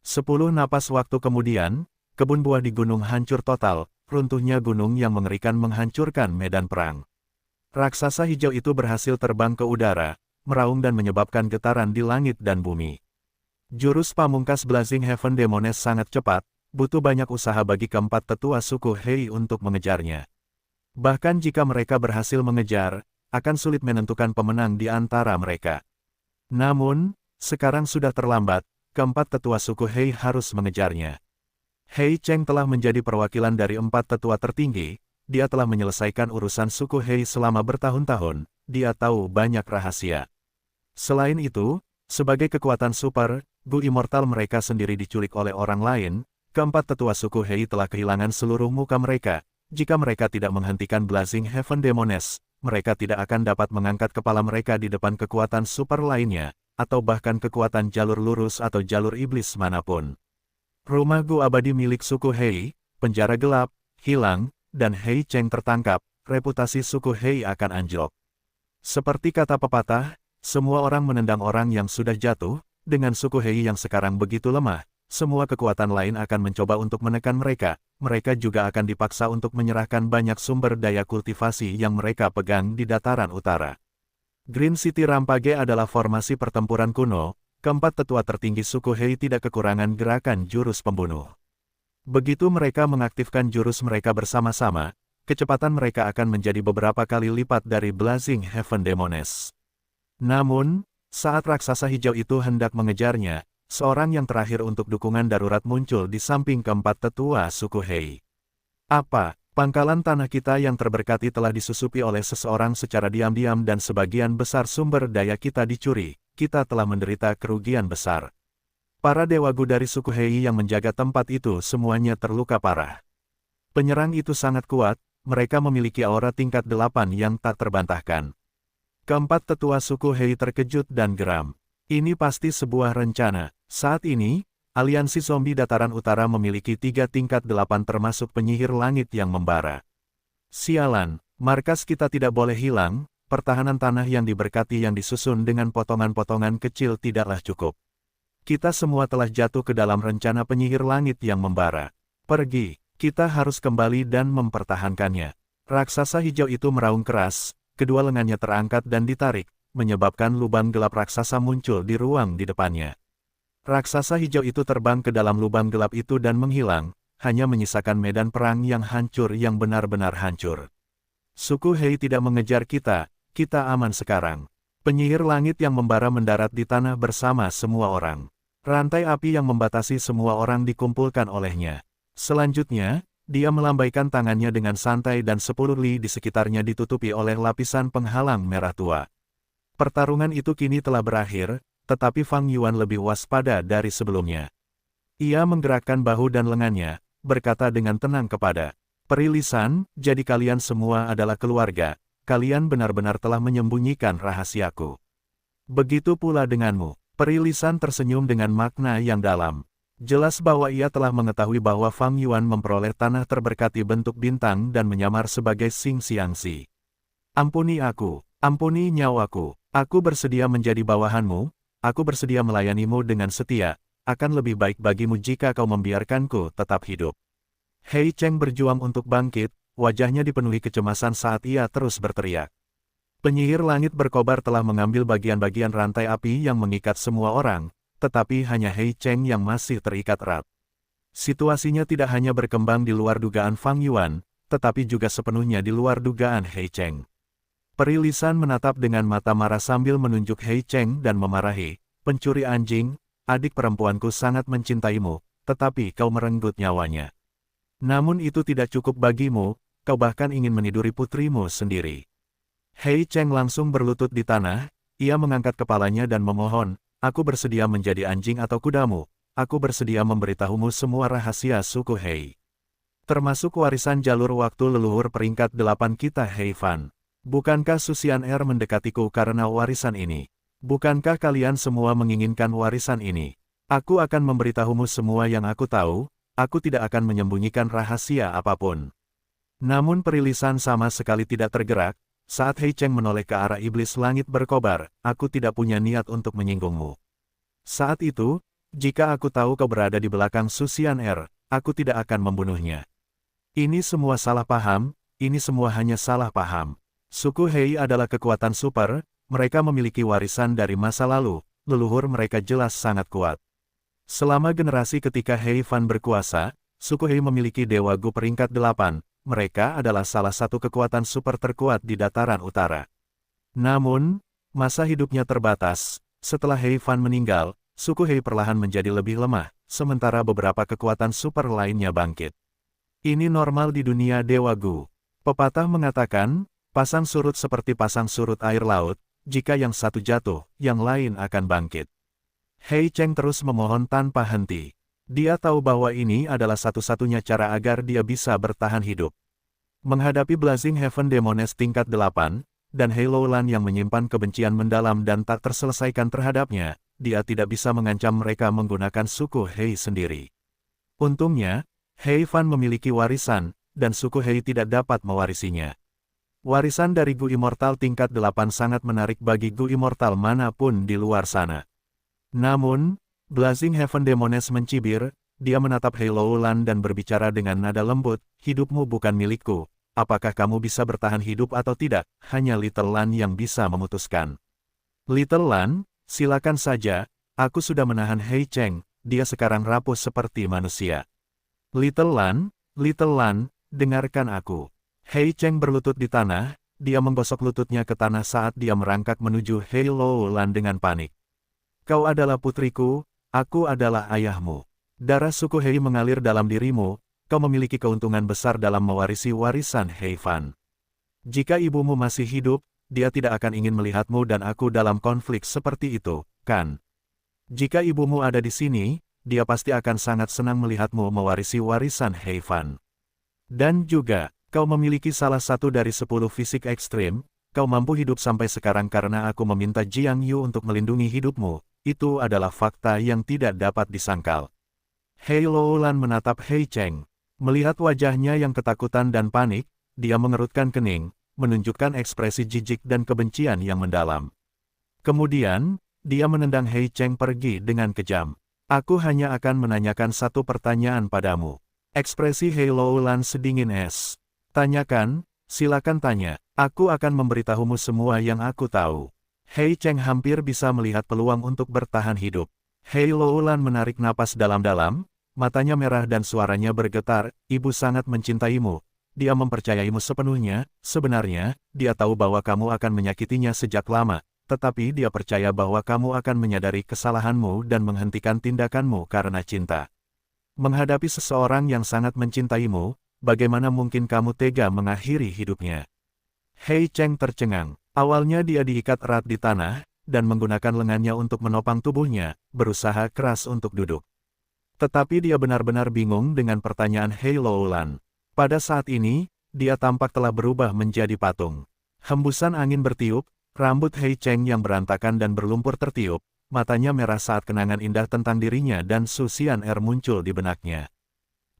10 napas waktu kemudian, kebun buah di gunung hancur total, runtuhnya gunung yang mengerikan menghancurkan medan perang. Raksasa hijau itu berhasil terbang ke udara, meraung dan menyebabkan getaran di langit dan bumi. Jurus pamungkas Blazing Heaven Demones sangat cepat, butuh banyak usaha bagi keempat tetua suku Hei untuk mengejarnya. Bahkan jika mereka berhasil mengejar, akan sulit menentukan pemenang di antara mereka. Namun, sekarang sudah terlambat, keempat tetua suku Hei harus mengejarnya. Hei Cheng telah menjadi perwakilan dari 4 tetua tertinggi, dia telah menyelesaikan urusan suku Hei selama bertahun-tahun, dia tahu banyak rahasia. Selain itu, sebagai kekuatan super, Gu Immortal mereka sendiri diculik oleh orang lain, keempat tetua suku Hei telah kehilangan seluruh muka mereka. Jika mereka tidak menghentikan Blazing Heaven Demones, mereka tidak akan dapat mengangkat kepala mereka di depan kekuatan super lainnya, atau bahkan kekuatan jalur lurus atau jalur iblis manapun. Rumah Gu abadi milik suku Hei, penjara gelap, hilang, dan Hei Cheng tertangkap, reputasi suku Hei akan anjlok. Seperti kata pepatah, semua orang menendang orang yang sudah jatuh, dengan suku Hei yang sekarang begitu lemah, semua kekuatan lain akan mencoba untuk menekan mereka, mereka juga akan dipaksa untuk menyerahkan banyak sumber daya kultivasi yang mereka pegang di dataran utara. Green City Rampage adalah formasi pertempuran kuno, keempat tetua tertinggi suku Hei tidak kekurangan gerakan jurus pembunuh. Begitu mereka mengaktifkan jurus mereka bersama-sama, kecepatan mereka akan menjadi beberapa kali lipat dari Blazing Heaven Demones. Namun, saat raksasa hijau itu hendak mengejarnya, seorang yang terakhir untuk dukungan darurat muncul di samping keempat tetua suku Hei. Apa, pangkalan tanah kita yang terberkati telah disusupi oleh seseorang secara diam-diam dan sebagian besar sumber daya kita dicuri, kita telah menderita kerugian besar. Para dewa Gu dari suku Hei yang menjaga tempat itu semuanya terluka parah. Penyerang itu sangat kuat, mereka memiliki aura tingkat 8 yang tak terbantahkan. Keempat tetua suku Hei terkejut dan geram. Ini pasti sebuah rencana. Saat ini, aliansi zombie dataran utara memiliki 3 tingkat 8 termasuk penyihir langit yang membara. Sialan, markas kita tidak boleh hilang, pertahanan tanah yang diberkati yang disusun dengan potongan-potongan kecil tidaklah cukup. Kita semua telah jatuh ke dalam rencana penyihir langit yang membara. Pergi, kita harus kembali dan mempertahankannya. Raksasa hijau itu meraung keras. Kedua lengannya terangkat dan ditarik, menyebabkan lubang gelap raksasa muncul di ruang di depannya. Raksasa hijau itu terbang ke dalam lubang gelap itu dan menghilang, hanya menyisakan medan perang yang hancur yang benar-benar hancur. Suku Hei tidak mengejar kita, kita aman sekarang. Penyihir langit yang membara mendarat di tanah bersama semua orang. Rantai api yang membatasi semua orang dikumpulkan olehnya. Selanjutnya, dia melambaikan tangannya dengan santai dan 10 li di sekitarnya ditutupi oleh lapisan penghalang merah tua. Pertarungan itu kini telah berakhir, tetapi Fang Yuan lebih waspada dari sebelumnya. Ia menggerakkan bahu dan lengannya, berkata dengan tenang kepada perilisan, jadi kalian semua adalah keluarga, kalian benar-benar telah menyembunyikan rahasiaku. Begitu pula denganmu. Perilisan tersenyum dengan makna yang dalam. Jelas bahwa ia telah mengetahui bahwa Fang Yuan memperoleh tanah terberkati bentuk bintang dan menyamar sebagai Xing Xiangxi. Ampuni aku, ampuni nyawaku, aku bersedia menjadi bawahanmu, aku bersedia melayanimu dengan setia, akan lebih baik bagimu jika kau membiarkanku tetap hidup. Hei Cheng berjuang untuk bangkit, wajahnya dipenuhi kecemasan saat ia terus berteriak. Penyihir langit berkobar telah mengambil bagian-bagian rantai api yang mengikat semua orang, tetapi hanya Hei Cheng yang masih terikat erat. Situasinya tidak hanya berkembang di luar dugaan Fang Yuan, tetapi juga sepenuhnya di luar dugaan Hei Cheng. Peri Lisan menatap dengan mata marah sambil menunjuk Hei Cheng dan memarahi, "Pencuri anjing, adik perempuanku sangat mencintaimu, tetapi kau merenggut nyawanya. Namun itu tidak cukup bagimu, kau bahkan ingin meniduri putrimu sendiri." Hei Cheng langsung berlutut di tanah, ia mengangkat kepalanya dan memohon, "Aku bersedia menjadi anjing atau kudamu, aku bersedia memberitahumu semua rahasia suku Hei. Termasuk warisan jalur waktu leluhur peringkat 8 kita Hei Fan. Bukankah Susian Er mendekatiku karena warisan ini? Bukankah kalian semua menginginkan warisan ini? Aku akan memberitahumu semua yang aku tahu, aku tidak akan menyembunyikan rahasia apapun." Namun Peri Lisan sama sekali tidak tergerak, saat Hei Cheng menoleh ke arah iblis langit berkobar, "Aku tidak punya niat untuk menyinggungmu. Saat itu, jika aku tahu kau berada di belakang Susian Er, aku tidak akan membunuhnya. Ini semua salah paham, ini semua hanya salah paham. Suku Hei adalah kekuatan super, mereka memiliki warisan dari masa lalu, leluhur mereka jelas sangat kuat. Selama generasi ketika Hei Fan berkuasa, suku Hei memiliki Dewa Gu peringkat 8, mereka adalah salah satu kekuatan super terkuat di dataran utara. Namun, masa hidupnya terbatas, setelah Hei Fan meninggal, suku Hei perlahan menjadi lebih lemah, sementara beberapa kekuatan super lainnya bangkit. Ini normal di dunia Dewa Gu. Pepatah mengatakan, pasang surut seperti pasang surut air laut, jika yang satu jatuh, yang lain akan bangkit. Hei Cheng terus memohon tanpa henti. Dia tahu bahwa ini adalah satu-satunya cara agar dia bisa bertahan hidup. Menghadapi Blazing Heaven Demones tingkat 8, dan Hei Lowland yang menyimpan kebencian mendalam dan tak terselesaikan terhadapnya, dia tidak bisa mengancam mereka menggunakan suku Hei sendiri. Untungnya, Hei Fan memiliki warisan, dan suku Hei tidak dapat mewarisinya. Warisan dari Gu Immortal tingkat 8 sangat menarik bagi Gu Immortal manapun di luar sana. Namun, Blazing Heaven Demones mencibir, dia menatap Hei Lowland dan berbicara dengan nada lembut, "Hidupmu bukan milikku, apakah kamu bisa bertahan hidup atau tidak, hanya Little Lan yang bisa memutuskan." "Little Lan, silakan saja, aku sudah menahan Hei Cheng, dia sekarang rapuh seperti manusia." Little Lan, dengarkan aku." Hei Cheng berlutut di tanah, dia menggosok lututnya ke tanah saat dia merangkak menuju Hei Lowland dengan panik. "Kau adalah putriku, aku adalah ayahmu. Darah suku Hei mengalir dalam dirimu, kau memiliki keuntungan besar dalam mewarisi warisan Hei Fan. Jika ibumu masih hidup, dia tidak akan ingin melihatmu dan aku dalam konflik seperti itu, kan? Jika ibumu ada di sini, dia pasti akan sangat senang melihatmu mewarisi warisan Hei Fan. Dan juga, kau memiliki salah satu dari 10 fisik ekstrim, kau mampu hidup sampai sekarang karena aku meminta Jiang Yu untuk melindungi hidupmu, itu adalah fakta yang tidak dapat disangkal." Hei Lowland menatap Hei Cheng. Melihat wajahnya yang ketakutan dan panik, dia mengerutkan kening, menunjukkan ekspresi jijik dan kebencian yang mendalam. Kemudian, dia menendang Hei Cheng pergi dengan kejam. "Aku hanya akan menanyakan satu pertanyaan padamu." Ekspresi Hei Lowland sedingin es. "Tanyakan, silakan tanya, aku akan memberitahumu semua yang aku tahu." Hei Cheng hampir bisa melihat peluang untuk bertahan hidup. Hei Lowland menarik napas dalam-dalam, matanya merah dan suaranya bergetar, "Ibu sangat mencintaimu. Dia mempercayaimu sepenuhnya, sebenarnya, dia tahu bahwa kamu akan menyakitinya sejak lama, tetapi dia percaya bahwa kamu akan menyadari kesalahanmu dan menghentikan tindakanmu karena cinta. Menghadapi seseorang yang sangat mencintaimu, bagaimana mungkin kamu tega mengakhiri hidupnya?" Hei Cheng tercengang. Awalnya dia diikat erat di tanah, dan menggunakan lengannya untuk menopang tubuhnya, berusaha keras untuk duduk. Tetapi dia benar-benar bingung dengan pertanyaan Hei Lowland. Pada saat ini, dia tampak telah berubah menjadi patung. Hembusan angin bertiup, rambut Hei Cheng yang berantakan dan berlumpur tertiup, matanya merah saat kenangan indah tentang dirinya dan Susian Er muncul di benaknya.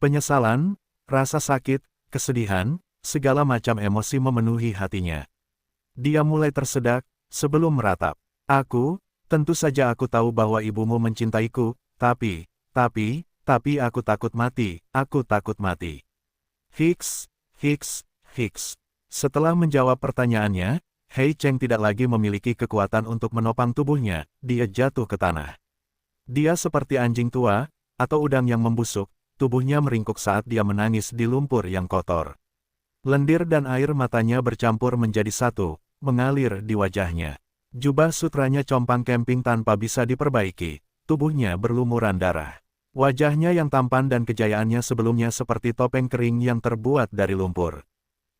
Penyesalan, rasa sakit, kesedihan, segala macam emosi memenuhi hatinya. Dia mulai tersedak, sebelum meratap. "Aku, tentu saja aku tahu bahwa ibumu mencintaiku, tapi aku takut mati, aku takut mati." Hiks, hiks, hiks. Setelah menjawab pertanyaannya, Hei Cheng tidak lagi memiliki kekuatan untuk menopang tubuhnya, dia jatuh ke tanah. Dia seperti anjing tua, atau udang yang membusuk, tubuhnya meringkuk saat dia menangis di lumpur yang kotor. Lendir dan air matanya bercampur menjadi satu, mengalir di wajahnya. Jubah sutranya compang camping tanpa bisa diperbaiki, tubuhnya berlumuran darah. Wajahnya yang tampan dan kejayaannya sebelumnya seperti topeng kering yang terbuat dari lumpur.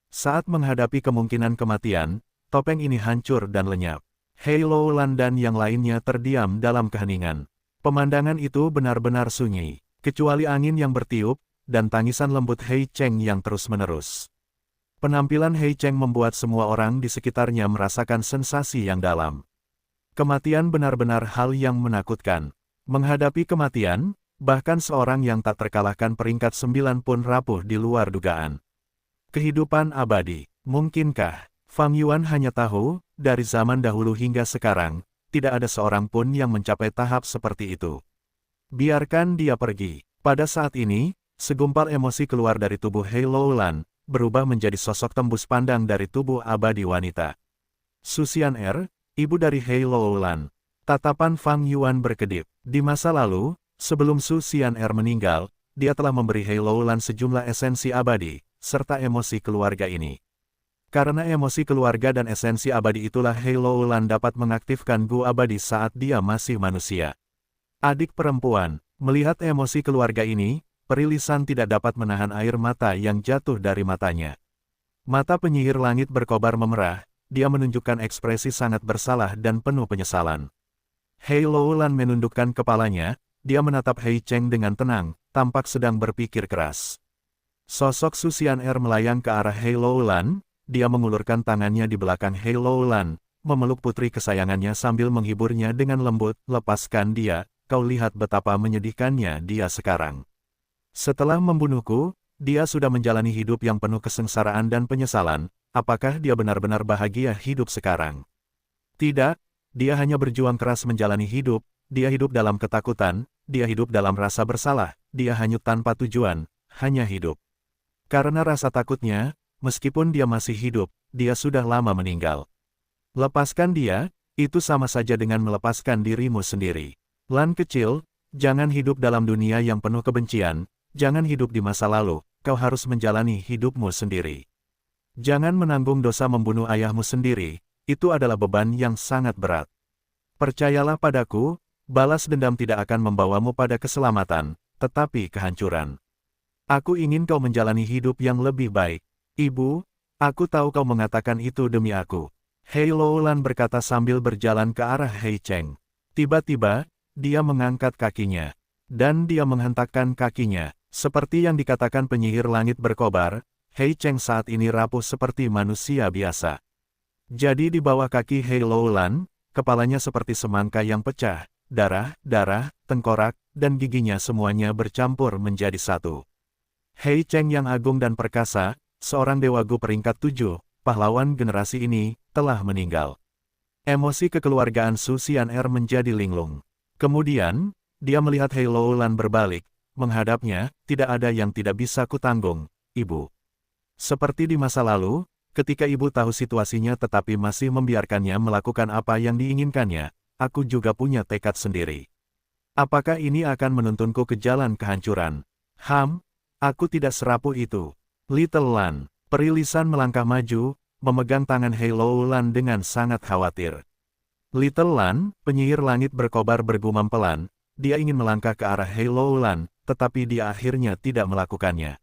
Saat menghadapi kemungkinan kematian, topeng ini hancur dan lenyap. Hei Loulan dan yang lainnya terdiam dalam keheningan. Pemandangan itu benar-benar sunyi, kecuali angin yang bertiup, dan tangisan lembut Hei Cheng yang terus-menerus. Penampilan Hei Cheng membuat semua orang di sekitarnya merasakan sensasi yang dalam. Kematian benar-benar hal yang menakutkan. Menghadapi kematian, bahkan seorang yang tak terkalahkan peringkat 9 pun rapuh di luar dugaan. Kehidupan abadi, mungkinkah? Fang Yuan hanya tahu, dari zaman dahulu hingga sekarang, tidak ada seorang pun yang mencapai tahap seperti itu. Biarkan dia pergi. Pada saat ini, segumpal emosi keluar dari tubuh Hei Loulan, berubah menjadi sosok tembus pandang dari tubuh abadi wanita. Su Xian'er, ibu dari Hei Loulan. Tatapan Fang Yuan berkedip. Di masa lalu, sebelum Su Xian'er meninggal, dia telah memberi Hei Loulan sejumlah esensi abadi, serta emosi keluarga ini. Karena emosi keluarga dan esensi abadi itulah Hei Loulan dapat mengaktifkan Gu abadi saat dia masih manusia. Adik perempuan, melihat emosi keluarga ini, Perilisan tidak dapat menahan air mata yang jatuh dari matanya. Mata penyihir langit berkobar memerah, dia menunjukkan ekspresi sangat bersalah dan penuh penyesalan. Hei Loulan menundukkan kepalanya, dia menatap Hei Cheng dengan tenang, tampak sedang berpikir keras. Sosok Su Xian'er melayang ke arah Hei Loulan, dia mengulurkan tangannya di belakang Hei Loulan, memeluk putri kesayangannya sambil menghiburnya dengan lembut, "Lepaskan dia, kau lihat betapa menyedihkannya dia sekarang. Setelah membunuhku, dia sudah menjalani hidup yang penuh kesengsaraan dan penyesalan, apakah dia benar-benar bahagia hidup sekarang? Tidak, dia hanya berjuang keras menjalani hidup, dia hidup dalam ketakutan, dia hidup dalam rasa bersalah, dia hanyut tanpa tujuan, hanya hidup. Karena rasa takutnya, meskipun dia masih hidup, dia sudah lama meninggal. Lepaskan dia, itu sama saja dengan melepaskan dirimu sendiri. Lan kecil, jangan hidup dalam dunia yang penuh kebencian, jangan hidup di masa lalu, kau harus menjalani hidupmu sendiri. Jangan menanggung dosa membunuh ayahmu sendiri, itu adalah beban yang sangat berat. Percayalah padaku, balas dendam tidak akan membawamu pada keselamatan, tetapi kehancuran. Aku ingin kau menjalani hidup yang lebih baik. Ibu, aku tahu kau mengatakan itu demi aku. Hei Loulan berkata sambil berjalan ke arah Hei Cheng. Tiba-tiba, dia mengangkat kakinya. Dan dia menghentakkan kakinya. Seperti yang dikatakan penyihir langit berkobar, Hei Cheng saat ini rapuh seperti manusia biasa. Jadi di bawah kaki Hei Loulan, kepalanya seperti semangka yang pecah, darah, tengkorak, dan giginya semuanya bercampur menjadi satu. Hei Cheng yang agung dan perkasa, seorang dewa Gu peringkat 7, pahlawan generasi ini, telah meninggal. Emosi kekeluargaan Su Xian'er menjadi linglung. Kemudian, dia melihat Hei Loulan berbalik, menghadapnya, tidak ada yang tidak bisa kutanggung, ibu. Seperti di masa lalu, ketika ibu tahu situasinya tetapi masih membiarkannya melakukan apa yang diinginkannya, aku juga punya tekad sendiri. Apakah ini akan menuntunku ke jalan kehancuran? Aku tidak serapuh itu. Little Lan, Perilisan melangkah maju, memegang tangan Hei Loulan dengan sangat khawatir. Little Lan, penyihir langit berkobar bergumam pelan, dia ingin melangkah ke arah Hei Loulan, tetapi dia akhirnya tidak melakukannya.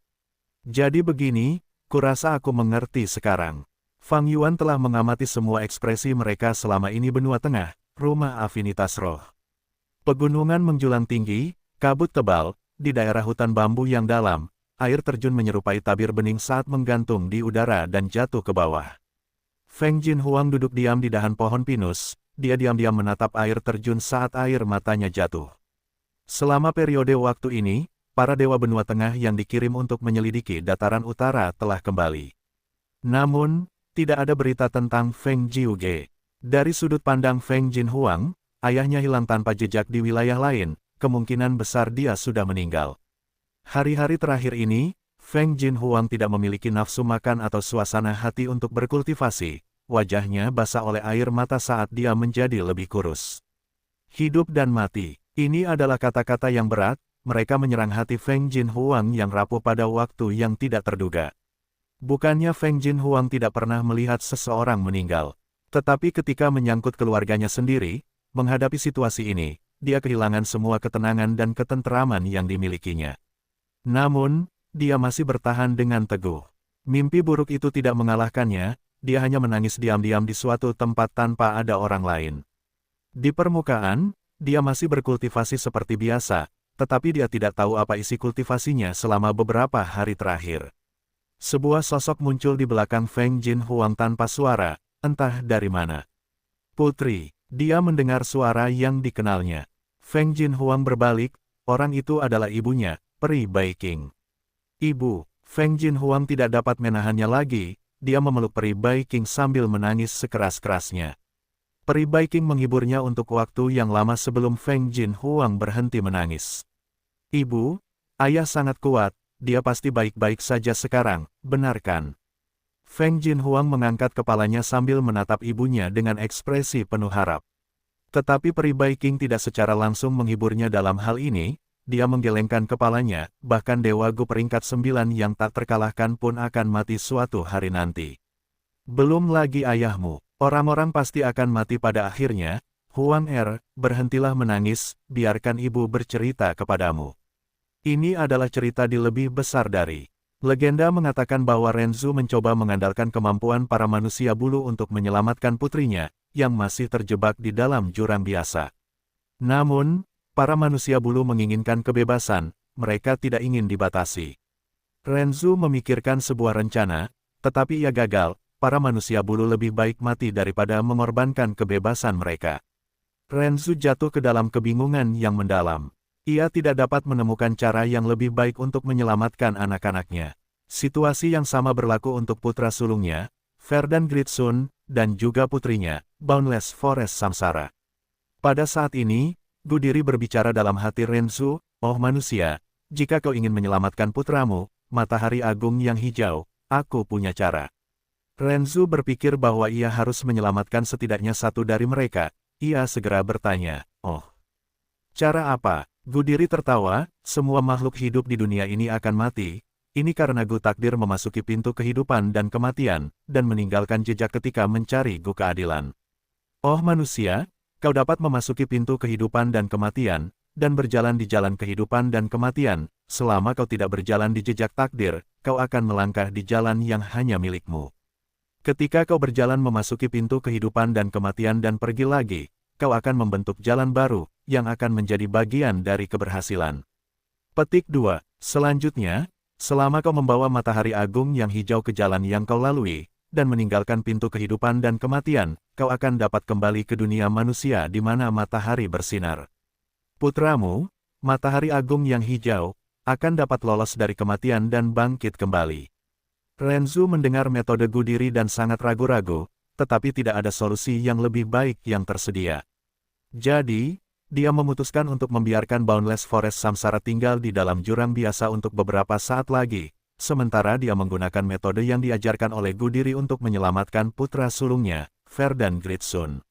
Jadi begini, kurasa aku mengerti sekarang. Fang Yuan telah mengamati semua ekspresi mereka selama ini benua tengah, rumah afinitas roh. Pegunungan menjulang tinggi, kabut tebal, di daerah hutan bambu yang dalam, air terjun menyerupai tabir bening saat menggantung di udara dan jatuh ke bawah. Feng Jinhuang duduk diam di dahan pohon pinus, dia diam-diam menatap air terjun saat air matanya jatuh. Selama periode waktu ini, para dewa benua tengah yang dikirim untuk menyelidiki dataran utara telah kembali. Namun, tidak ada berita tentang Feng Jiuge. Dari sudut pandang Feng Jinhuang, ayahnya hilang tanpa jejak di wilayah lain, kemungkinan besar dia sudah meninggal. Hari-hari terakhir ini, Feng Jinhuang tidak memiliki nafsu makan atau suasana hati untuk berkultivasi. Wajahnya basah oleh air mata saat dia menjadi lebih kurus. Hidup dan mati. Ini adalah kata-kata yang berat. Mereka menyerang hati Feng Jinhuang yang rapuh pada waktu yang tidak terduga. Bukannya Feng Jinhuang tidak pernah melihat seseorang meninggal. Tetapi ketika menyangkut keluarganya sendiri, menghadapi situasi ini, dia kehilangan semua ketenangan dan ketenteraman yang dimilikinya. Namun, dia masih bertahan dengan teguh. Mimpi buruk itu tidak mengalahkannya, dia hanya menangis diam-diam di suatu tempat tanpa ada orang lain. Di permukaan, dia masih berkultivasi seperti biasa, tetapi dia tidak tahu apa isi kultivasinya selama beberapa hari terakhir. Sebuah sosok muncul di belakang Feng Jinhuang tanpa suara, entah dari mana. Putri, dia mendengar suara yang dikenalnya. Feng Jinhuang berbalik, orang itu adalah ibunya, Peri Bai Qing. Ibu, Feng Jinhuang tidak dapat menahannya lagi, dia memeluk Peri Bai Qing sambil menangis sekeras-kerasnya. Peri Bai Qing menghiburnya untuk waktu yang lama sebelum Feng Jinhuang berhenti menangis. Ibu, ayah sangat kuat, dia pasti baik-baik saja sekarang, benar kan? Feng Jinhuang mengangkat kepalanya sambil menatap ibunya dengan ekspresi penuh harap. Tetapi Peri Bai Qing tidak secara langsung menghiburnya dalam hal ini, dia menggelengkan kepalanya, bahkan Dewa Gu peringkat 9 yang tak terkalahkan pun akan mati suatu hari nanti. Belum lagi ayahmu, orang-orang pasti akan mati pada akhirnya. Huang berhentilah menangis, biarkan ibu bercerita kepadamu. Ini adalah cerita di lebih besar dari. Legenda mengatakan bahwa Renzu mencoba mengandalkan kemampuan para manusia bulu untuk menyelamatkan putrinya, yang masih terjebak di dalam jurang biasa. Namun, para manusia bulu menginginkan kebebasan, mereka tidak ingin dibatasi. Renzu memikirkan sebuah rencana, tetapi ia gagal, para manusia bulu lebih baik mati daripada mengorbankan kebebasan mereka. Renzu jatuh ke dalam kebingungan yang mendalam. Ia tidak dapat menemukan cara yang lebih baik untuk menyelamatkan anak-anaknya. Situasi yang sama berlaku untuk putra sulungnya, Verdan Gritsun, dan juga putrinya, Boundless Forest Samsara. Pada saat ini, Gudiri berbicara dalam hati Renzu, "Oh manusia, jika kau ingin menyelamatkan putramu, matahari agung yang hijau, aku punya cara." Renzu berpikir bahwa ia harus menyelamatkan setidaknya satu dari mereka. Ia segera bertanya, "Oh, cara apa?" Gudiri tertawa, "Semua makhluk hidup di dunia ini akan mati. Ini karena Gu takdir memasuki pintu kehidupan dan kematian, dan meninggalkan jejak ketika mencari Gu keadilan. Oh manusia, kau dapat memasuki pintu kehidupan dan kematian, dan berjalan di jalan kehidupan dan kematian. Selama kau tidak berjalan di jejak takdir, kau akan melangkah di jalan yang hanya milikmu. Ketika kau berjalan memasuki pintu kehidupan dan kematian dan pergi lagi, kau akan membentuk jalan baru, yang akan menjadi bagian dari keberhasilan." Petik 2. Selanjutnya, selama kau membawa matahari agung yang hijau ke jalan yang kau lalui, dan meninggalkan pintu kehidupan dan kematian, kau akan dapat kembali ke dunia manusia di mana matahari bersinar. Putramu, matahari agung yang hijau, akan dapat lolos dari kematian dan bangkit kembali. Renzu mendengar metode Gudiri dan sangat ragu-ragu, tetapi tidak ada solusi yang lebih baik yang tersedia. Jadi, dia memutuskan untuk membiarkan Boundless Forest Samsara tinggal di dalam jurang biasa untuk beberapa saat lagi, sementara dia menggunakan metode yang diajarkan oleh Gudiri untuk menyelamatkan putra sulungnya, Verdan Gritsun.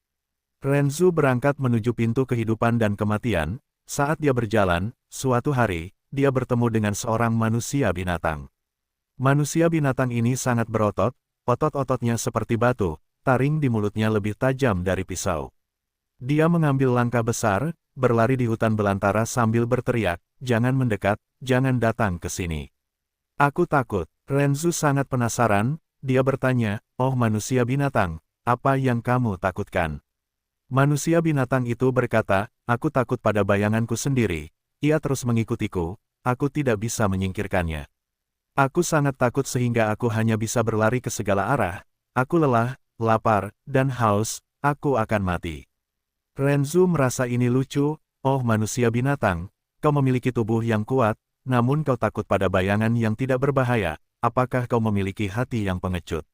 Renzu berangkat menuju pintu kehidupan dan kematian. Saat dia berjalan, suatu hari, dia bertemu dengan seorang manusia binatang. Manusia binatang ini sangat berotot, otot-ototnya seperti batu, taring di mulutnya lebih tajam dari pisau. Dia mengambil langkah besar, berlari di hutan belantara sambil berteriak, "Jangan mendekat, jangan datang ke sini. Aku takut." Renzu sangat penasaran, dia bertanya, "Oh manusia binatang, apa yang kamu takutkan?" Manusia binatang itu berkata, "Aku takut pada bayanganku sendiri. Ia terus mengikutiku, aku tidak bisa menyingkirkannya. Aku sangat takut sehingga aku hanya bisa berlari ke segala arah. Aku lelah, lapar, dan haus, aku akan mati." Renzu merasa ini lucu. "Oh manusia binatang, kau memiliki tubuh yang kuat, namun kau takut pada bayangan yang tidak berbahaya. Apakah kau memiliki hati yang pengecut?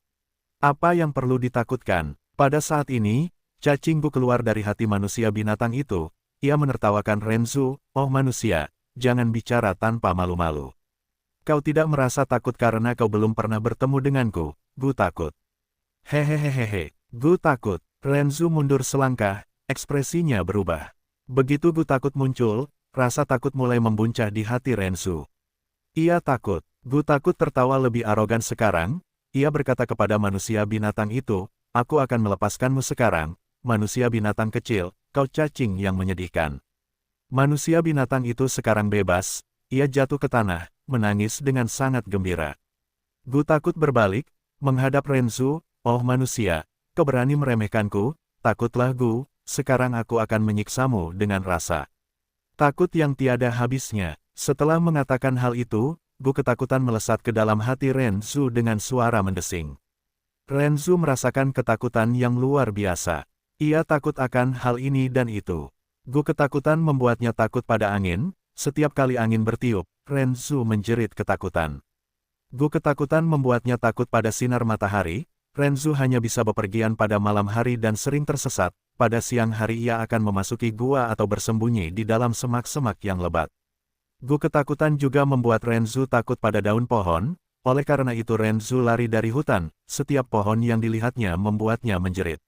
Apa yang perlu ditakutkan?" Pada saat ini, cacing Gu keluar dari hati manusia binatang itu. Ia menertawakan Renzu, "Oh manusia, jangan bicara tanpa malu-malu. Kau tidak merasa takut karena kau belum pernah bertemu denganku, Gu takut. Hehehehehe, Gu takut. Renzu mundur selangkah, ekspresinya berubah. Begitu Gu takut muncul, rasa takut mulai membuncah di hati Renzu. Ia takut. Gu takut tertawa lebih arogan sekarang. Ia berkata kepada manusia binatang itu, aku akan melepaskanmu sekarang, manusia binatang kecil, kau cacing yang menyedihkan. Manusia binatang itu sekarang bebas, ia jatuh ke tanah, menangis dengan sangat gembira. Gu takut berbalik, menghadap Renzu, oh manusia, kau berani meremehkanku, takutlah Gu, sekarang aku akan menyiksamu dengan rasa takut yang tiada habisnya. Setelah mengatakan hal itu, Gu ketakutan melesat ke dalam hati Renzu dengan suara mendesing. Renzu merasakan ketakutan yang luar biasa. Ia takut akan hal ini dan itu. Gu ketakutan membuatnya takut pada angin, setiap kali angin bertiup, Renzu menjerit ketakutan. Gu ketakutan membuatnya takut pada sinar matahari, Renzu hanya bisa bepergian pada malam hari dan sering tersesat, pada siang hari ia akan memasuki gua atau bersembunyi di dalam semak-semak yang lebat. Gu ketakutan juga membuat Renzu takut pada daun pohon, oleh karena itu Renzu lari dari hutan, setiap pohon yang dilihatnya membuatnya menjerit.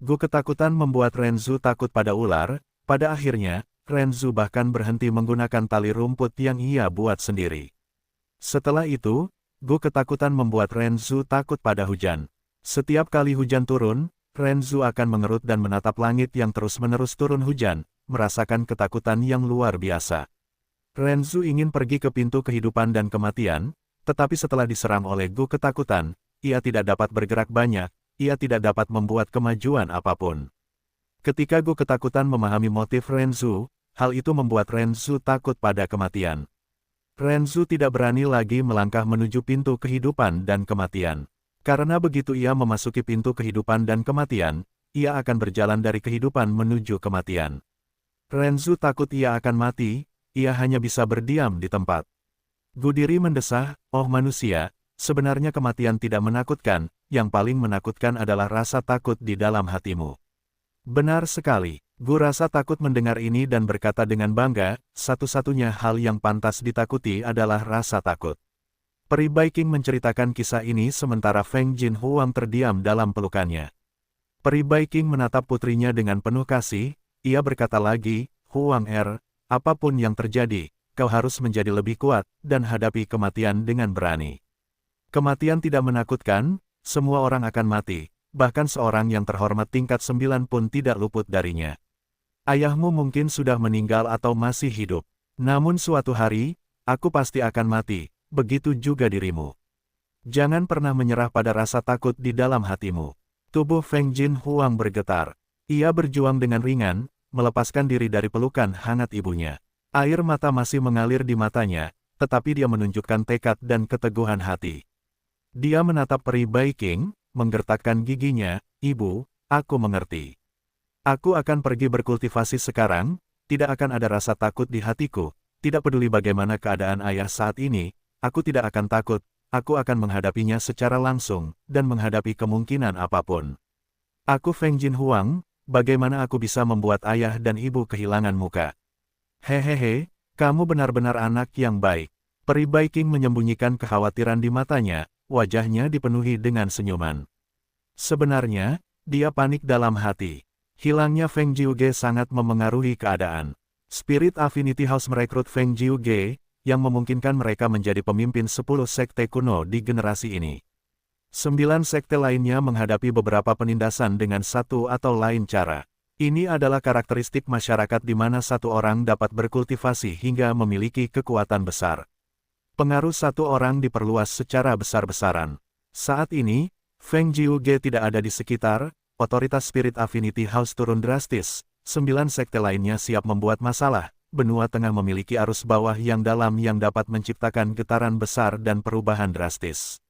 Gu ketakutan membuat Renzu takut pada ular, pada akhirnya, Renzu bahkan berhenti menggunakan tali rumput yang ia buat sendiri. Setelah itu, Gu ketakutan membuat Renzu takut pada hujan. Setiap kali hujan turun, Renzu akan mengerut dan menatap langit yang terus-menerus turun hujan, merasakan ketakutan yang luar biasa. Renzu ingin pergi ke pintu kehidupan dan kematian, tetapi setelah diserang oleh Gu ketakutan, ia tidak dapat bergerak banyak, ia tidak dapat membuat kemajuan apapun. Ketika Gu ketakutan memahami motif Renzu, hal itu membuat Renzu takut pada kematian. Renzu tidak berani lagi melangkah menuju pintu kehidupan dan kematian. Karena begitu ia memasuki pintu kehidupan dan kematian, ia akan berjalan dari kehidupan menuju kematian. Renzu takut ia akan mati, ia hanya bisa berdiam di tempat. Gu diri mendesah, oh manusia, sebenarnya kematian tidak menakutkan, yang paling menakutkan adalah rasa takut di dalam hatimu. Benar sekali, Gu rasa takut mendengar ini dan berkata dengan bangga, satu-satunya hal yang pantas ditakuti adalah rasa takut. Peri Baiking menceritakan kisah ini sementara Feng Jin Huang terdiam dalam pelukannya. Peri Baiking menatap putrinya dengan penuh kasih, ia berkata lagi, Huang apapun yang terjadi, kau harus menjadi lebih kuat, dan hadapi kematian dengan berani. Kematian tidak menakutkan, semua orang akan mati, bahkan seorang yang terhormat tingkat 9 pun tidak luput darinya. Ayahmu mungkin sudah meninggal atau masih hidup, namun suatu hari, aku pasti akan mati. Begitu juga dirimu. Jangan pernah menyerah pada rasa takut di dalam hatimu. Tubuh Feng Jin Huang bergetar. Ia berjuang dengan ringan, melepaskan diri dari pelukan hangat ibunya. Air mata masih mengalir di matanya, tetapi dia menunjukkan tekad dan keteguhan hati. Dia menatap Peri Baiking, menggertakkan giginya, Ibu, aku mengerti. Aku akan pergi berkultivasi sekarang, tidak akan ada rasa takut di hatiku, tidak peduli bagaimana keadaan ayah saat ini, aku tidak akan takut, aku akan menghadapinya secara langsung, dan menghadapi kemungkinan apapun. Aku Feng Jin Huang, bagaimana aku bisa membuat ayah dan ibu kehilangan muka? Hehehe, kamu benar-benar anak yang baik. Peri Baiking menyembunyikan kekhawatiran di matanya, wajahnya dipenuhi dengan senyuman. Sebenarnya, dia panik dalam hati. Hilangnya Feng Jiuge sangat memengaruhi keadaan. Spirit Affinity House merekrut Feng Jiuge, yang memungkinkan mereka menjadi pemimpin 10 sekte kuno di generasi ini. 9 sekte lainnya menghadapi beberapa penindasan dengan satu atau lain cara. Ini adalah karakteristik masyarakat di mana satu orang dapat berkultivasi hingga memiliki kekuatan besar. Pengaruh satu orang diperluas secara besar-besaran. Saat ini, Feng Jiuge tidak ada di sekitar, otoritas Spirit Affinity House turun drastis, 9 sekte lainnya siap membuat masalah. Benua Tengah memiliki arus bawah yang dalam yang dapat menciptakan getaran besar dan perubahan drastis.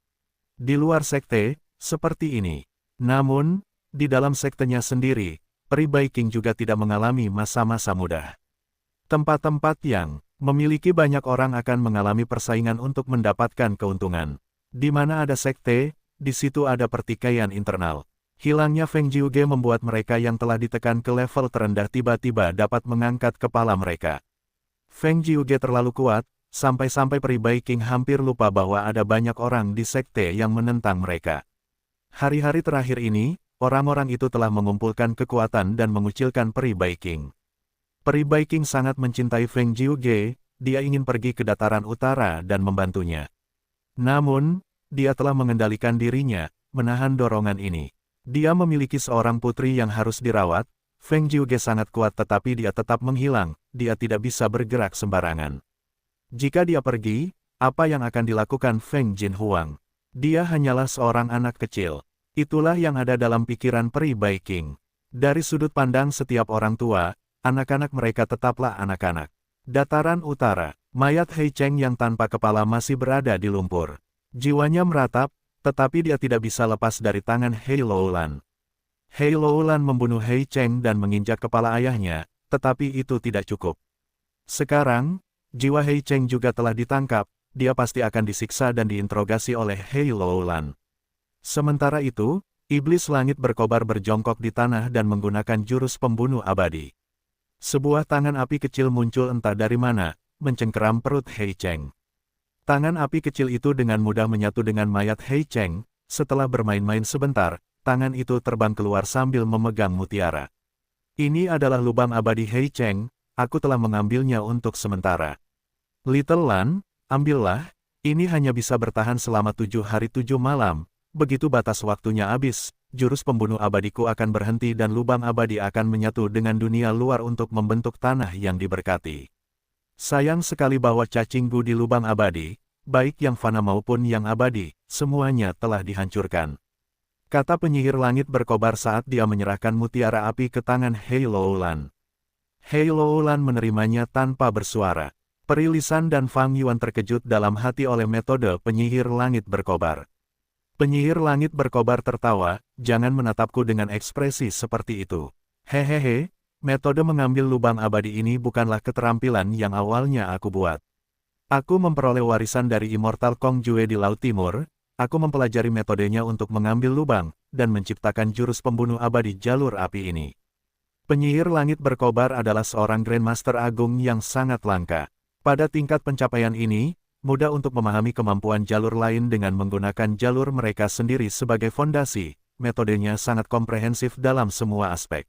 Di luar sekte, seperti ini. Namun, di dalam sektenya sendiri, Peri Baiking juga tidak mengalami masa-masa mudah. Tempat-tempat yang memiliki banyak orang akan mengalami persaingan untuk mendapatkan keuntungan. Di mana ada sekte, di situ ada pertikaian internal. Hilangnya Feng Jiuge membuat mereka yang telah ditekan ke level terendah tiba-tiba dapat mengangkat kepala mereka. Feng Jiuge terlalu kuat, sampai-sampai Peribai King hampir lupa bahwa ada banyak orang di sekte yang menentang mereka. Hari-hari terakhir ini, orang-orang itu telah mengumpulkan kekuatan dan mengucilkan Peribai King. Peribai King sangat mencintai Feng Jiuge, dia ingin pergi ke dataran utara dan membantunya. Namun, dia telah mengendalikan dirinya, menahan dorongan ini. Dia memiliki seorang putri yang harus dirawat. Feng Jiuge sangat kuat tetapi dia tetap menghilang, dia tidak bisa bergerak sembarangan. Jika dia pergi, apa yang akan dilakukan Feng Jinhuang? Dia hanyalah seorang anak kecil. Itulah yang ada dalam pikiran Peribai King. Dari sudut pandang setiap orang tua, anak-anak mereka tetaplah anak-anak. Dataran utara, mayat Hei Cheng yang tanpa kepala masih berada di lumpur. Jiwanya meratap, tetapi dia tidak bisa lepas dari tangan Hei Loulan. Hei Loulan membunuh Hei Cheng dan menginjak kepala ayahnya, tetapi itu tidak cukup. Sekarang, jiwa Hei Cheng juga telah ditangkap, dia pasti akan disiksa dan diinterogasi oleh Hei Loulan. Sementara itu, iblis langit berkobar berjongkok di tanah dan menggunakan jurus pembunuh abadi. Sebuah tangan api kecil muncul entah dari mana, mencengkeram perut Hei Cheng. Tangan api kecil itu dengan mudah menyatu dengan mayat Hei Cheng. Setelah bermain-main sebentar, tangan itu terbang keluar sambil memegang mutiara. Ini adalah lubang abadi Hei Cheng, aku telah mengambilnya untuk sementara. Little Lan, ambillah, ini hanya bisa bertahan selama 7 hari 7 malam, begitu batas waktunya habis, jurus pembunuh abadiku akan berhenti dan lubang abadi akan menyatu dengan dunia luar untuk membentuk tanah yang diberkati. Sayang sekali bahwa cacingku di lubang abadi, baik yang fana maupun yang abadi, semuanya telah dihancurkan. Kata penyihir langit berkobar saat dia menyerahkan mutiara api ke tangan Hei Loulan. Hei Loulan menerimanya tanpa bersuara. Peri Lisan dan Fang Yuan terkejut dalam hati oleh metode penyihir langit berkobar. Penyihir langit berkobar tertawa, jangan menatapku dengan ekspresi seperti itu. Hehehe, metode mengambil lubang abadi ini bukanlah keterampilan yang awalnya aku buat. Aku memperoleh warisan dari Immortal Kong Jue di Laut Timur, aku mempelajari metodenya untuk mengambil lubang, dan menciptakan jurus pembunuh abadi jalur api ini. Penyihir langit berkobar adalah seorang Grandmaster Agung yang sangat langka. Pada tingkat pencapaian ini, mudah untuk memahami kemampuan jalur lain dengan menggunakan jalur mereka sendiri sebagai fondasi, metodenya sangat komprehensif dalam semua aspek.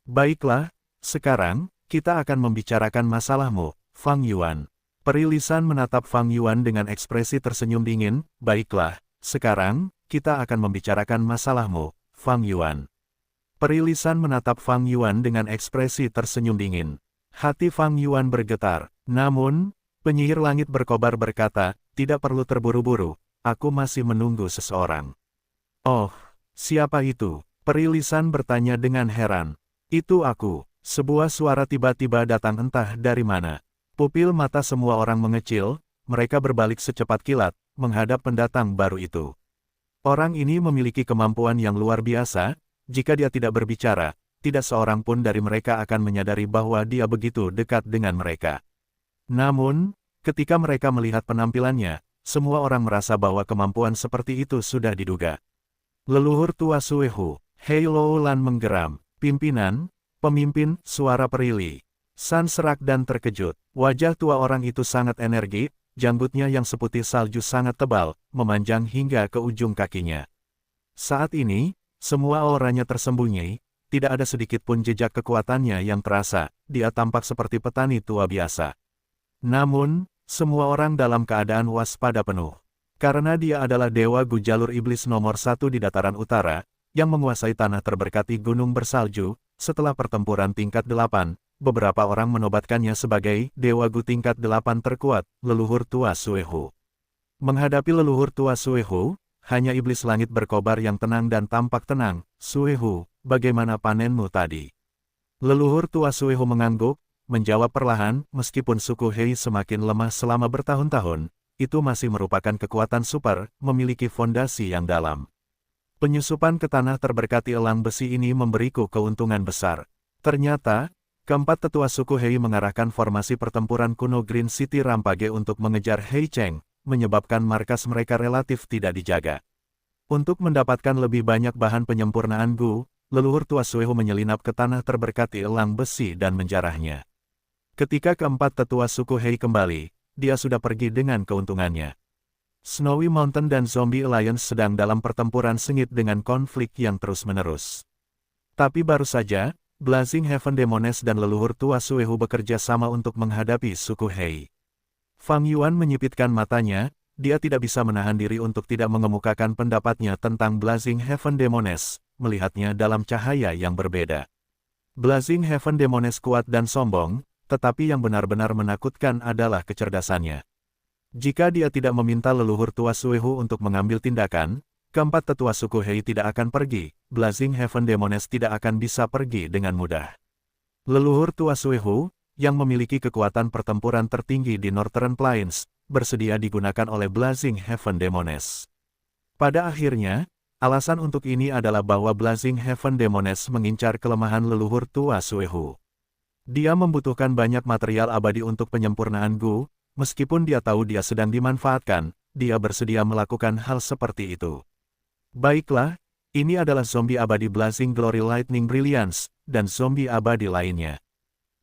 Baiklah, sekarang, kita akan membicarakan masalahmu, Fang Yuan. Peri Lisan menatap Fang Yuan dengan ekspresi tersenyum dingin, baiklah, sekarang, kita akan membicarakan masalahmu, Fang Yuan. Peri Lisan menatap Fang Yuan dengan ekspresi tersenyum dingin. Hati Fang Yuan bergetar, namun, penyihir langit berkobar berkata, tidak perlu terburu-buru, aku masih menunggu seseorang. Oh, siapa itu? Peri Lisan bertanya dengan heran. Itu aku. Sebuah suara tiba-tiba datang entah dari mana. Pupil mata semua orang mengecil, mereka berbalik secepat kilat, menghadap pendatang baru itu. Orang ini memiliki kemampuan yang luar biasa, jika dia tidak berbicara, tidak seorang pun dari mereka akan menyadari bahwa dia begitu dekat dengan mereka. Namun, ketika mereka melihat penampilannya, semua orang merasa bahwa kemampuan seperti itu sudah diduga. Leluhur tua Suehu, Hei Loulan menggeram, pemimpin, suara Perili. San serak dan terkejut, wajah tua orang itu sangat energik, janggutnya yang seputih salju sangat tebal, memanjang hingga ke ujung kakinya. Saat ini, semua auranya tersembunyi, tidak ada sedikit pun jejak kekuatannya yang terasa, dia tampak seperti petani tua biasa. Namun, semua orang dalam keadaan waspada penuh. Karena dia adalah Dewa Gu jalur iblis nomor 1 di dataran utara, yang menguasai tanah terberkati gunung bersalju, setelah pertempuran tingkat 8, beberapa orang menobatkannya sebagai Dewa Gu tingkat 8 terkuat, leluhur tua Suehu. Menghadapi leluhur tua Suehu, hanya iblis langit berkobar yang tenang dan tampak tenang. Suehu, bagaimana panenmu tadi? Leluhur tua Suehu mengangguk, menjawab perlahan, meskipun suku Hei semakin lemah selama bertahun-tahun, itu masih merupakan kekuatan super, memiliki fondasi yang dalam. Penyusupan ke tanah terberkati elang besi ini memberiku keuntungan besar. Ternyata, keempat tetua suku Hei mengarahkan formasi pertempuran kuno Green City Rampage untuk mengejar Hei Cheng, menyebabkan markas mereka relatif tidak dijaga. Untuk mendapatkan lebih banyak bahan penyempurnaan Gu, leluhur tua Suehu menyelinap ke tanah terberkati elang besi dan menjarahnya. Ketika keempat tetua suku Hei kembali, dia sudah pergi dengan keuntungannya. Snowy Mountain dan Zombie Alliance sedang dalam pertempuran sengit dengan konflik yang terus-menerus. Tapi baru saja, Blazing Heaven Demones dan leluhur tua Suehu bekerja sama untuk menghadapi suku Hei. Fang Yuan menyipitkan matanya, dia tidak bisa menahan diri untuk tidak mengemukakan pendapatnya tentang Blazing Heaven Demones, melihatnya dalam cahaya yang berbeda. Blazing Heaven Demones kuat dan sombong, tetapi yang benar-benar menakutkan adalah kecerdasannya. Jika dia tidak meminta leluhur tua Suehu untuk mengambil tindakan, keempat tetua suku Hei tidak akan pergi, Blazing Heaven Demones tidak akan bisa pergi dengan mudah. Leluhur tua Suehu, yang memiliki kekuatan pertempuran tertinggi di Northern Plains, bersedia digunakan oleh Blazing Heaven Demones. Pada akhirnya, alasan untuk ini adalah bahwa Blazing Heaven Demones mengincar kelemahan leluhur tua Suehu. Dia membutuhkan banyak material abadi untuk penyempurnaan Gu, meskipun dia tahu dia sedang dimanfaatkan, dia bersedia melakukan hal seperti itu. Baiklah, ini adalah zombie abadi Blazing Glory Lightning Brilliance, dan zombie abadi lainnya.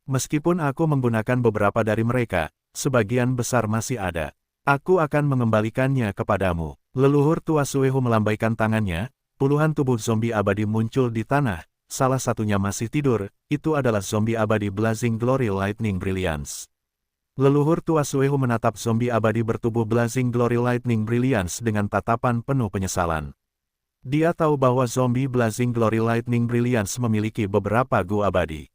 Meskipun aku menggunakan beberapa dari mereka, sebagian besar masih ada. Aku akan mengembalikannya kepadamu. Leluhur tua Suehu melambaikan tangannya, puluhan tubuh zombie abadi muncul di tanah, salah satunya masih tidur, itu adalah zombie abadi Blazing Glory Lightning Brilliance. Leluhur tua Suehu menatap zombie abadi bertubuh Blazing Glory Lightning Brilliance dengan tatapan penuh penyesalan. Dia tahu bahwa zombie Blazing Glory Lightning Brilliance memiliki beberapa Gu abadi.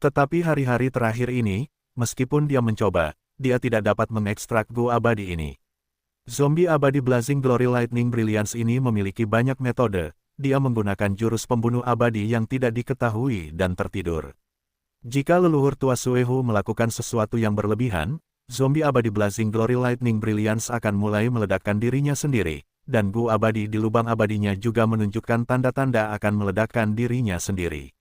Tetapi hari-hari terakhir ini, meskipun dia mencoba, dia tidak dapat mengekstrak Gu abadi ini. Zombie abadi Blazing Glory Lightning Brilliance ini memiliki banyak metode, dia menggunakan jurus pembunuh abadi yang tidak diketahui dan tertidur. Jika leluhur tua Suehu melakukan sesuatu yang berlebihan, zombie abadi Blazing Glory Lightning Brilliance akan mulai meledakkan dirinya sendiri, dan Gu abadi di lubang abadinya juga menunjukkan tanda-tanda akan meledakkan dirinya sendiri.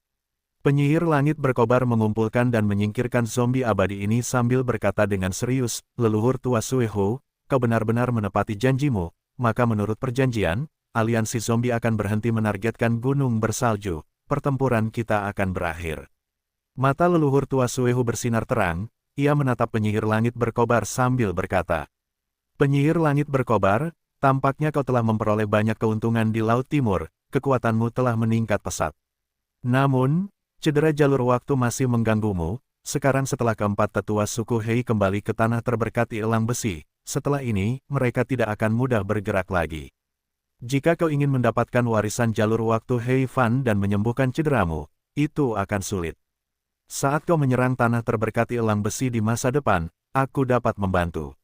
Penyihir langit berkobar mengumpulkan dan menyingkirkan zombie abadi ini sambil berkata dengan serius, leluhur tua Suehu, kau benar-benar menepati janjimu, maka menurut perjanjian, aliansi zombie akan berhenti menargetkan gunung bersalju, pertempuran kita akan berakhir. Mata leluhur tua Suehu bersinar terang, ia menatap penyihir langit berkobar sambil berkata, penyihir langit berkobar, tampaknya kau telah memperoleh banyak keuntungan di Laut Timur, kekuatanmu telah meningkat pesat. Namun, cedera jalur waktu masih mengganggumu, sekarang setelah keempat tetua suku Hei kembali ke tanah terberkati elang besi, setelah ini, mereka tidak akan mudah bergerak lagi. Jika kau ingin mendapatkan warisan jalur waktu Hei Fan dan menyembuhkan cederamu, itu akan sulit. Saat kau menyerang tanah terberkati elang besi di masa depan, aku dapat membantu.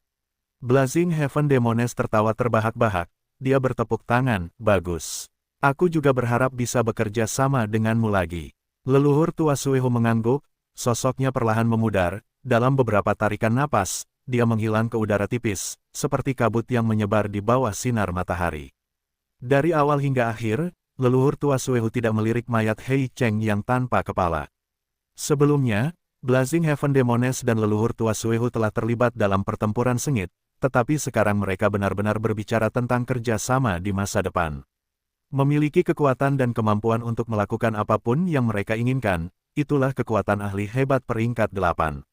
Blazing Heaven Demones tertawa terbahak-bahak, dia bertepuk tangan, bagus. Aku juga berharap bisa bekerja sama denganmu lagi. Leluhur tua Suehu mengangguk, sosoknya perlahan memudar, dalam beberapa tarikan napas, dia menghilang ke udara tipis, seperti kabut yang menyebar di bawah sinar matahari. Dari awal hingga akhir, leluhur tua Suehu tidak melirik mayat Hei Cheng yang tanpa kepala. Sebelumnya, Blazing Heaven Demones dan leluhur tua Suehu telah terlibat dalam pertempuran sengit, tetapi sekarang mereka benar-benar berbicara tentang kerja sama di masa depan. Memiliki kekuatan dan kemampuan untuk melakukan apapun yang mereka inginkan, itulah kekuatan ahli hebat peringkat 8.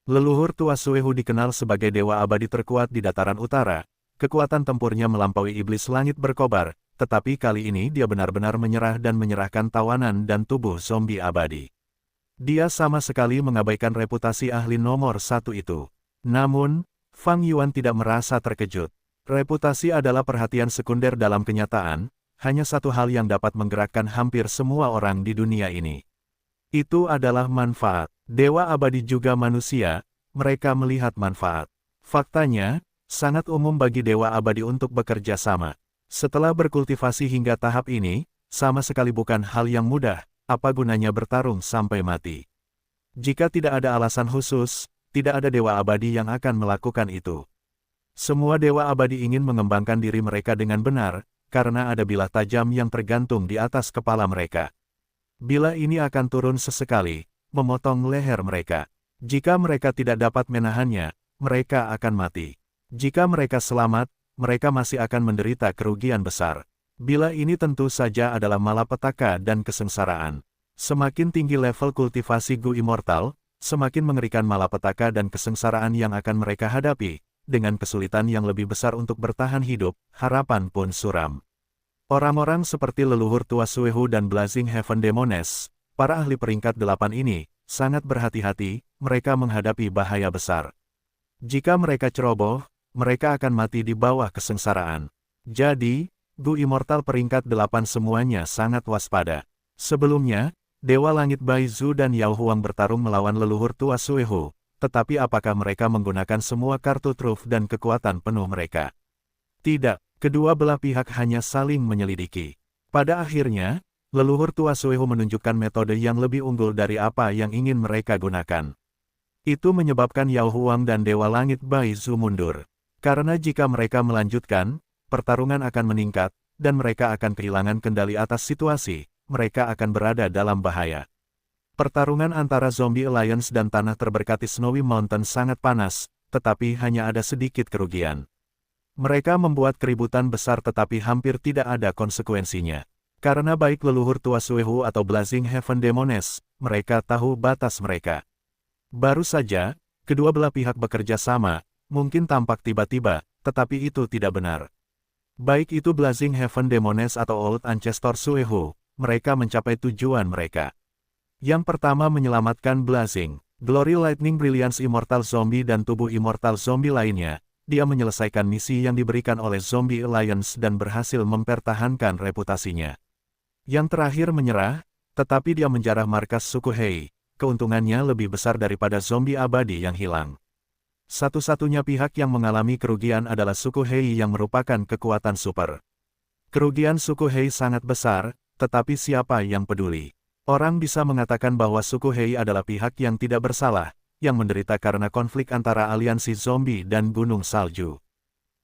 Leluhur tua Suehu dikenal sebagai dewa abadi terkuat di dataran utara, kekuatan tempurnya melampaui iblis langit berkobar, tetapi kali ini dia benar-benar menyerah dan menyerahkan tawanan dan tubuh zombie abadi. Dia sama sekali mengabaikan reputasi ahli nomor 1 itu. Namun, Fang Yuan tidak merasa terkejut. Reputasi adalah perhatian sekunder dalam kenyataan, hanya satu hal yang dapat menggerakkan hampir semua orang di dunia ini. Itu adalah manfaat. Dewa abadi juga manusia, mereka melihat manfaat. Faktanya, sangat umum bagi dewa abadi untuk bekerja sama. Setelah berkultivasi hingga tahap ini, sama sekali bukan hal yang mudah, apa gunanya bertarung sampai mati. Jika tidak ada alasan khusus, tidak ada dewa abadi yang akan melakukan itu. Semua dewa abadi ingin mengembangkan diri mereka dengan benar, karena ada bilah tajam yang tergantung di atas kepala mereka. Bilah ini akan turun sesekali, memotong leher mereka. Jika mereka tidak dapat menahannya, mereka akan mati. Jika mereka selamat, mereka masih akan menderita kerugian besar. Bilah ini tentu saja adalah malapetaka dan kesengsaraan. Semakin tinggi level kultivasi Gu Immortal, semakin mengerikan malapetaka dan kesengsaraan yang akan mereka hadapi, dengan kesulitan yang lebih besar untuk bertahan hidup, harapan pun suram. Orang-orang seperti leluhur tua Suehu dan Blazing Heaven Demoness, para ahli peringkat 8 ini, sangat berhati-hati, mereka menghadapi bahaya besar. Jika mereka ceroboh, mereka akan mati di bawah kesengsaraan. Jadi, Gu Immortal peringkat 8 semuanya sangat waspada. Sebelumnya, Dewa Langit Bai Zhu dan Yao Huang bertarung melawan leluhur tua Suehu, tetapi apakah mereka menggunakan semua kartu truf dan kekuatan penuh mereka? Tidak, kedua belah pihak hanya saling menyelidiki. Pada akhirnya, leluhur tua Suehu menunjukkan metode yang lebih unggul dari apa yang ingin mereka gunakan. Itu menyebabkan Yao Huang dan Dewa Langit Bai Zhu mundur. Karena jika mereka melanjutkan, pertarungan akan meningkat, dan mereka akan kehilangan kendali atas situasi. Mereka akan berada dalam bahaya. Pertarungan antara Zombie Alliance dan tanah terberkati Snowy Mountain sangat panas, tetapi hanya ada sedikit kerugian. Mereka membuat keributan besar tetapi hampir tidak ada konsekuensinya. Karena baik leluhur tua Suehu atau Blazing Heaven Demoness, mereka tahu batas mereka. Baru saja, kedua belah pihak bekerja sama, mungkin tampak tiba-tiba, tetapi itu tidak benar. Baik itu Blazing Heaven Demoness atau Old Ancestor Suehu, mereka mencapai tujuan mereka. Yang pertama menyelamatkan Blazing, Glory Lightning Brilliance Immortal Zombie dan tubuh Immortal Zombie lainnya. Dia menyelesaikan misi yang diberikan oleh Zombie Alliance dan berhasil mempertahankan reputasinya. Yang terakhir menyerah, tetapi dia menjarah markas suku Hei. Keuntungannya lebih besar daripada zombie abadi yang hilang. Satu-satunya pihak yang mengalami kerugian adalah suku Hei yang merupakan kekuatan super. Kerugian suku Hei sangat besar, tetapi siapa yang peduli? Orang bisa mengatakan bahwa suku Hei adalah pihak yang tidak bersalah, yang menderita karena konflik antara aliansi zombie dan gunung salju.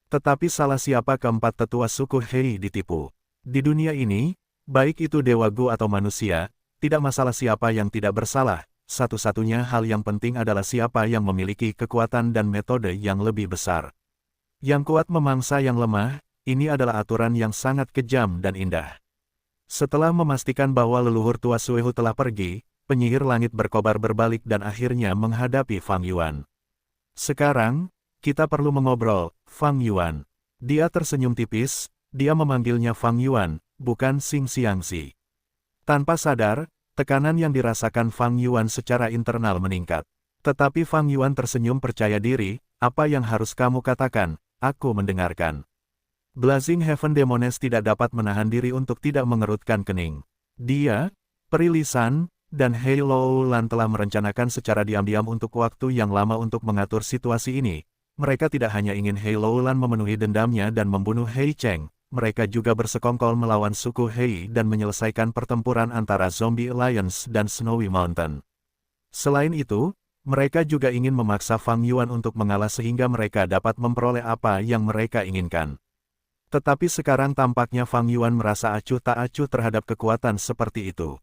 Tetapi salah siapa keempat tetua suku Hei ditipu? Di dunia ini, baik itu Dewa Gu atau manusia, tidak masalah siapa yang tidak bersalah, satu-satunya hal yang penting adalah siapa yang memiliki kekuatan dan metode yang lebih besar. Yang kuat memangsa yang lemah, ini adalah aturan yang sangat kejam dan indah. Setelah memastikan bahwa leluhur tua Suehu telah pergi, penyihir langit berkobar berbalik dan akhirnya menghadapi Fang Yuan. Sekarang, kita perlu mengobrol, Fang Yuan. Dia tersenyum tipis, dia memanggilnya Fang Yuan, bukan Xing Xiangxi. Tanpa sadar, tekanan yang dirasakan Fang Yuan secara internal meningkat. Tetapi Fang Yuan tersenyum percaya diri, apa yang harus kamu katakan, aku mendengarkan. Blazing Heaven Demoness tidak dapat menahan diri untuk tidak mengerutkan kening. Dia, Peri Lisan, dan Hei Loulan telah merencanakan secara diam-diam untuk waktu yang lama untuk mengatur situasi ini. Mereka tidak hanya ingin Hei Loulan memenuhi dendamnya dan membunuh Hei Cheng, mereka juga bersekongkol melawan suku Hei dan menyelesaikan pertempuran antara Zombie Alliance dan Snowy Mountain. Selain itu, mereka juga ingin memaksa Fang Yuan untuk mengalah sehingga mereka dapat memperoleh apa yang mereka inginkan. Tetapi sekarang tampaknya Fang Yuan merasa acuh tak acuh terhadap kekuatan seperti itu.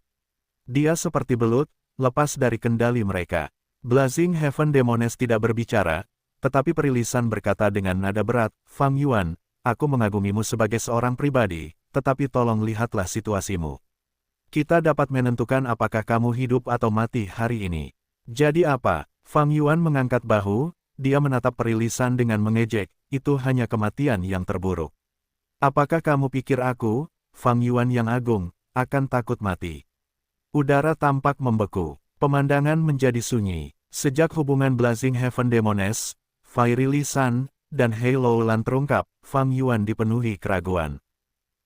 Dia seperti belut, lepas dari kendali mereka. Blazing Heaven Demoness tidak berbicara, tetapi Peri Lisan berkata dengan nada berat, Fang Yuan, aku mengagumimu sebagai seorang pribadi, tetapi tolong lihatlah situasimu. Kita dapat menentukan apakah kamu hidup atau mati hari ini. Jadi apa? Fang Yuan mengangkat bahu, dia menatap Peri Lisan dengan mengejek, itu hanya kematian yang terburuk. Apakah kamu pikir aku, Fang Yuan yang agung, akan takut mati? Udara tampak membeku, pemandangan menjadi sunyi. Sejak hubungan Blazing Heaven Demoness, Fiery Lisan, dan Hei Loulan terungkap, Fang Yuan dipenuhi keraguan.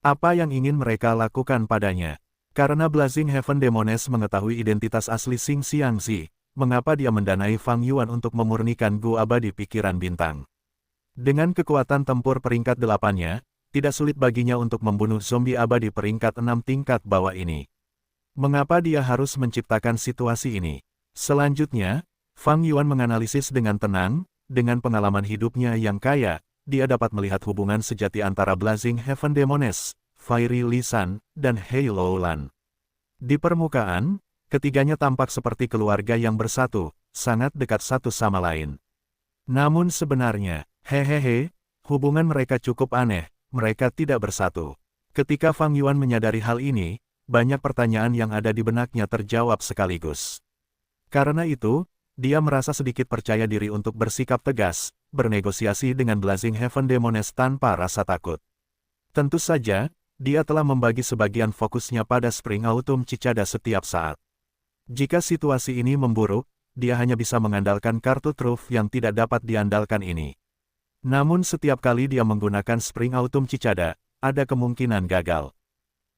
Apa yang ingin mereka lakukan padanya? Karena Blazing Heaven Demoness mengetahui identitas asli Xing Xiangxi, mengapa dia mendanai Fang Yuan untuk memurnikan Gu abadi pikiran bintang? Dengan kekuatan tempur peringkat 8-nya, tidak sulit baginya untuk membunuh zombie abadi peringkat 6 tingkat bawah ini. Mengapa dia harus menciptakan situasi ini? Selanjutnya, Fang Yuan menganalisis dengan tenang, dengan pengalaman hidupnya yang kaya, dia dapat melihat hubungan sejati antara Blazing Heaven Demoness, Fiery Lisan, dan Hei Loulan. Di permukaan, ketiganya tampak seperti keluarga yang bersatu, sangat dekat satu sama lain. Namun sebenarnya, hubungan mereka cukup aneh. Mereka tidak bersatu. Ketika Fang Yuan menyadari hal ini, banyak pertanyaan yang ada di benaknya terjawab sekaligus. Karena itu, Dia merasa sedikit percaya diri untuk bersikap tegas, bernegosiasi dengan Blazing Heaven Demones tanpa rasa takut. Tentu saja, dia telah membagi sebagian fokusnya pada Spring Autumn Cicada setiap saat. Jika situasi ini memburuk, dia hanya bisa mengandalkan kartu truf yang tidak dapat diandalkan ini. Namun setiap kali dia menggunakan Spring Autumn Cicada, ada kemungkinan gagal.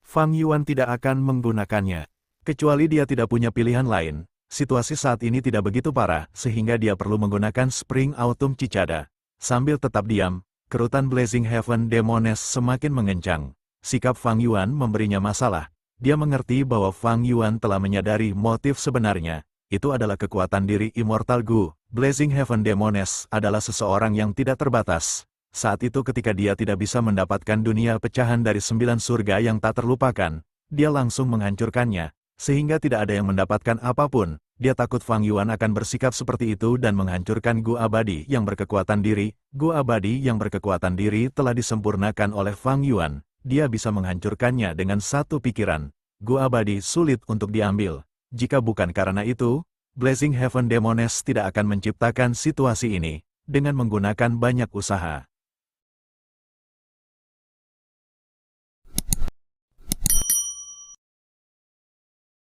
Fang Yuan tidak akan menggunakannya. Kecuali dia tidak punya pilihan lain, situasi saat ini tidak begitu parah, sehingga dia perlu menggunakan Spring Autumn Cicada. Sambil tetap diam, kerutan Blazing Heaven Demones semakin mengencang. Sikap Fang Yuan memberinya masalah. Dia mengerti bahwa Fang Yuan telah menyadari motif sebenarnya. Itu adalah kekuatan diri Immortal Gu. Blazing Heaven Demones adalah seseorang yang tidak terbatas. Saat itu ketika dia tidak bisa mendapatkan dunia pecahan dari 9 surga yang tak terlupakan, dia langsung menghancurkannya, sehingga tidak ada yang mendapatkan apapun. Dia takut Fang Yuan akan bersikap seperti itu dan menghancurkan Gu Abadi yang berkekuatan diri. Gu Abadi yang berkekuatan diri telah disempurnakan oleh Fang Yuan. Dia bisa menghancurkannya dengan satu pikiran. Gu Abadi sulit untuk diambil. Jika bukan karena itu, Blazing Heaven Demones tidak akan menciptakan situasi ini dengan menggunakan banyak usaha.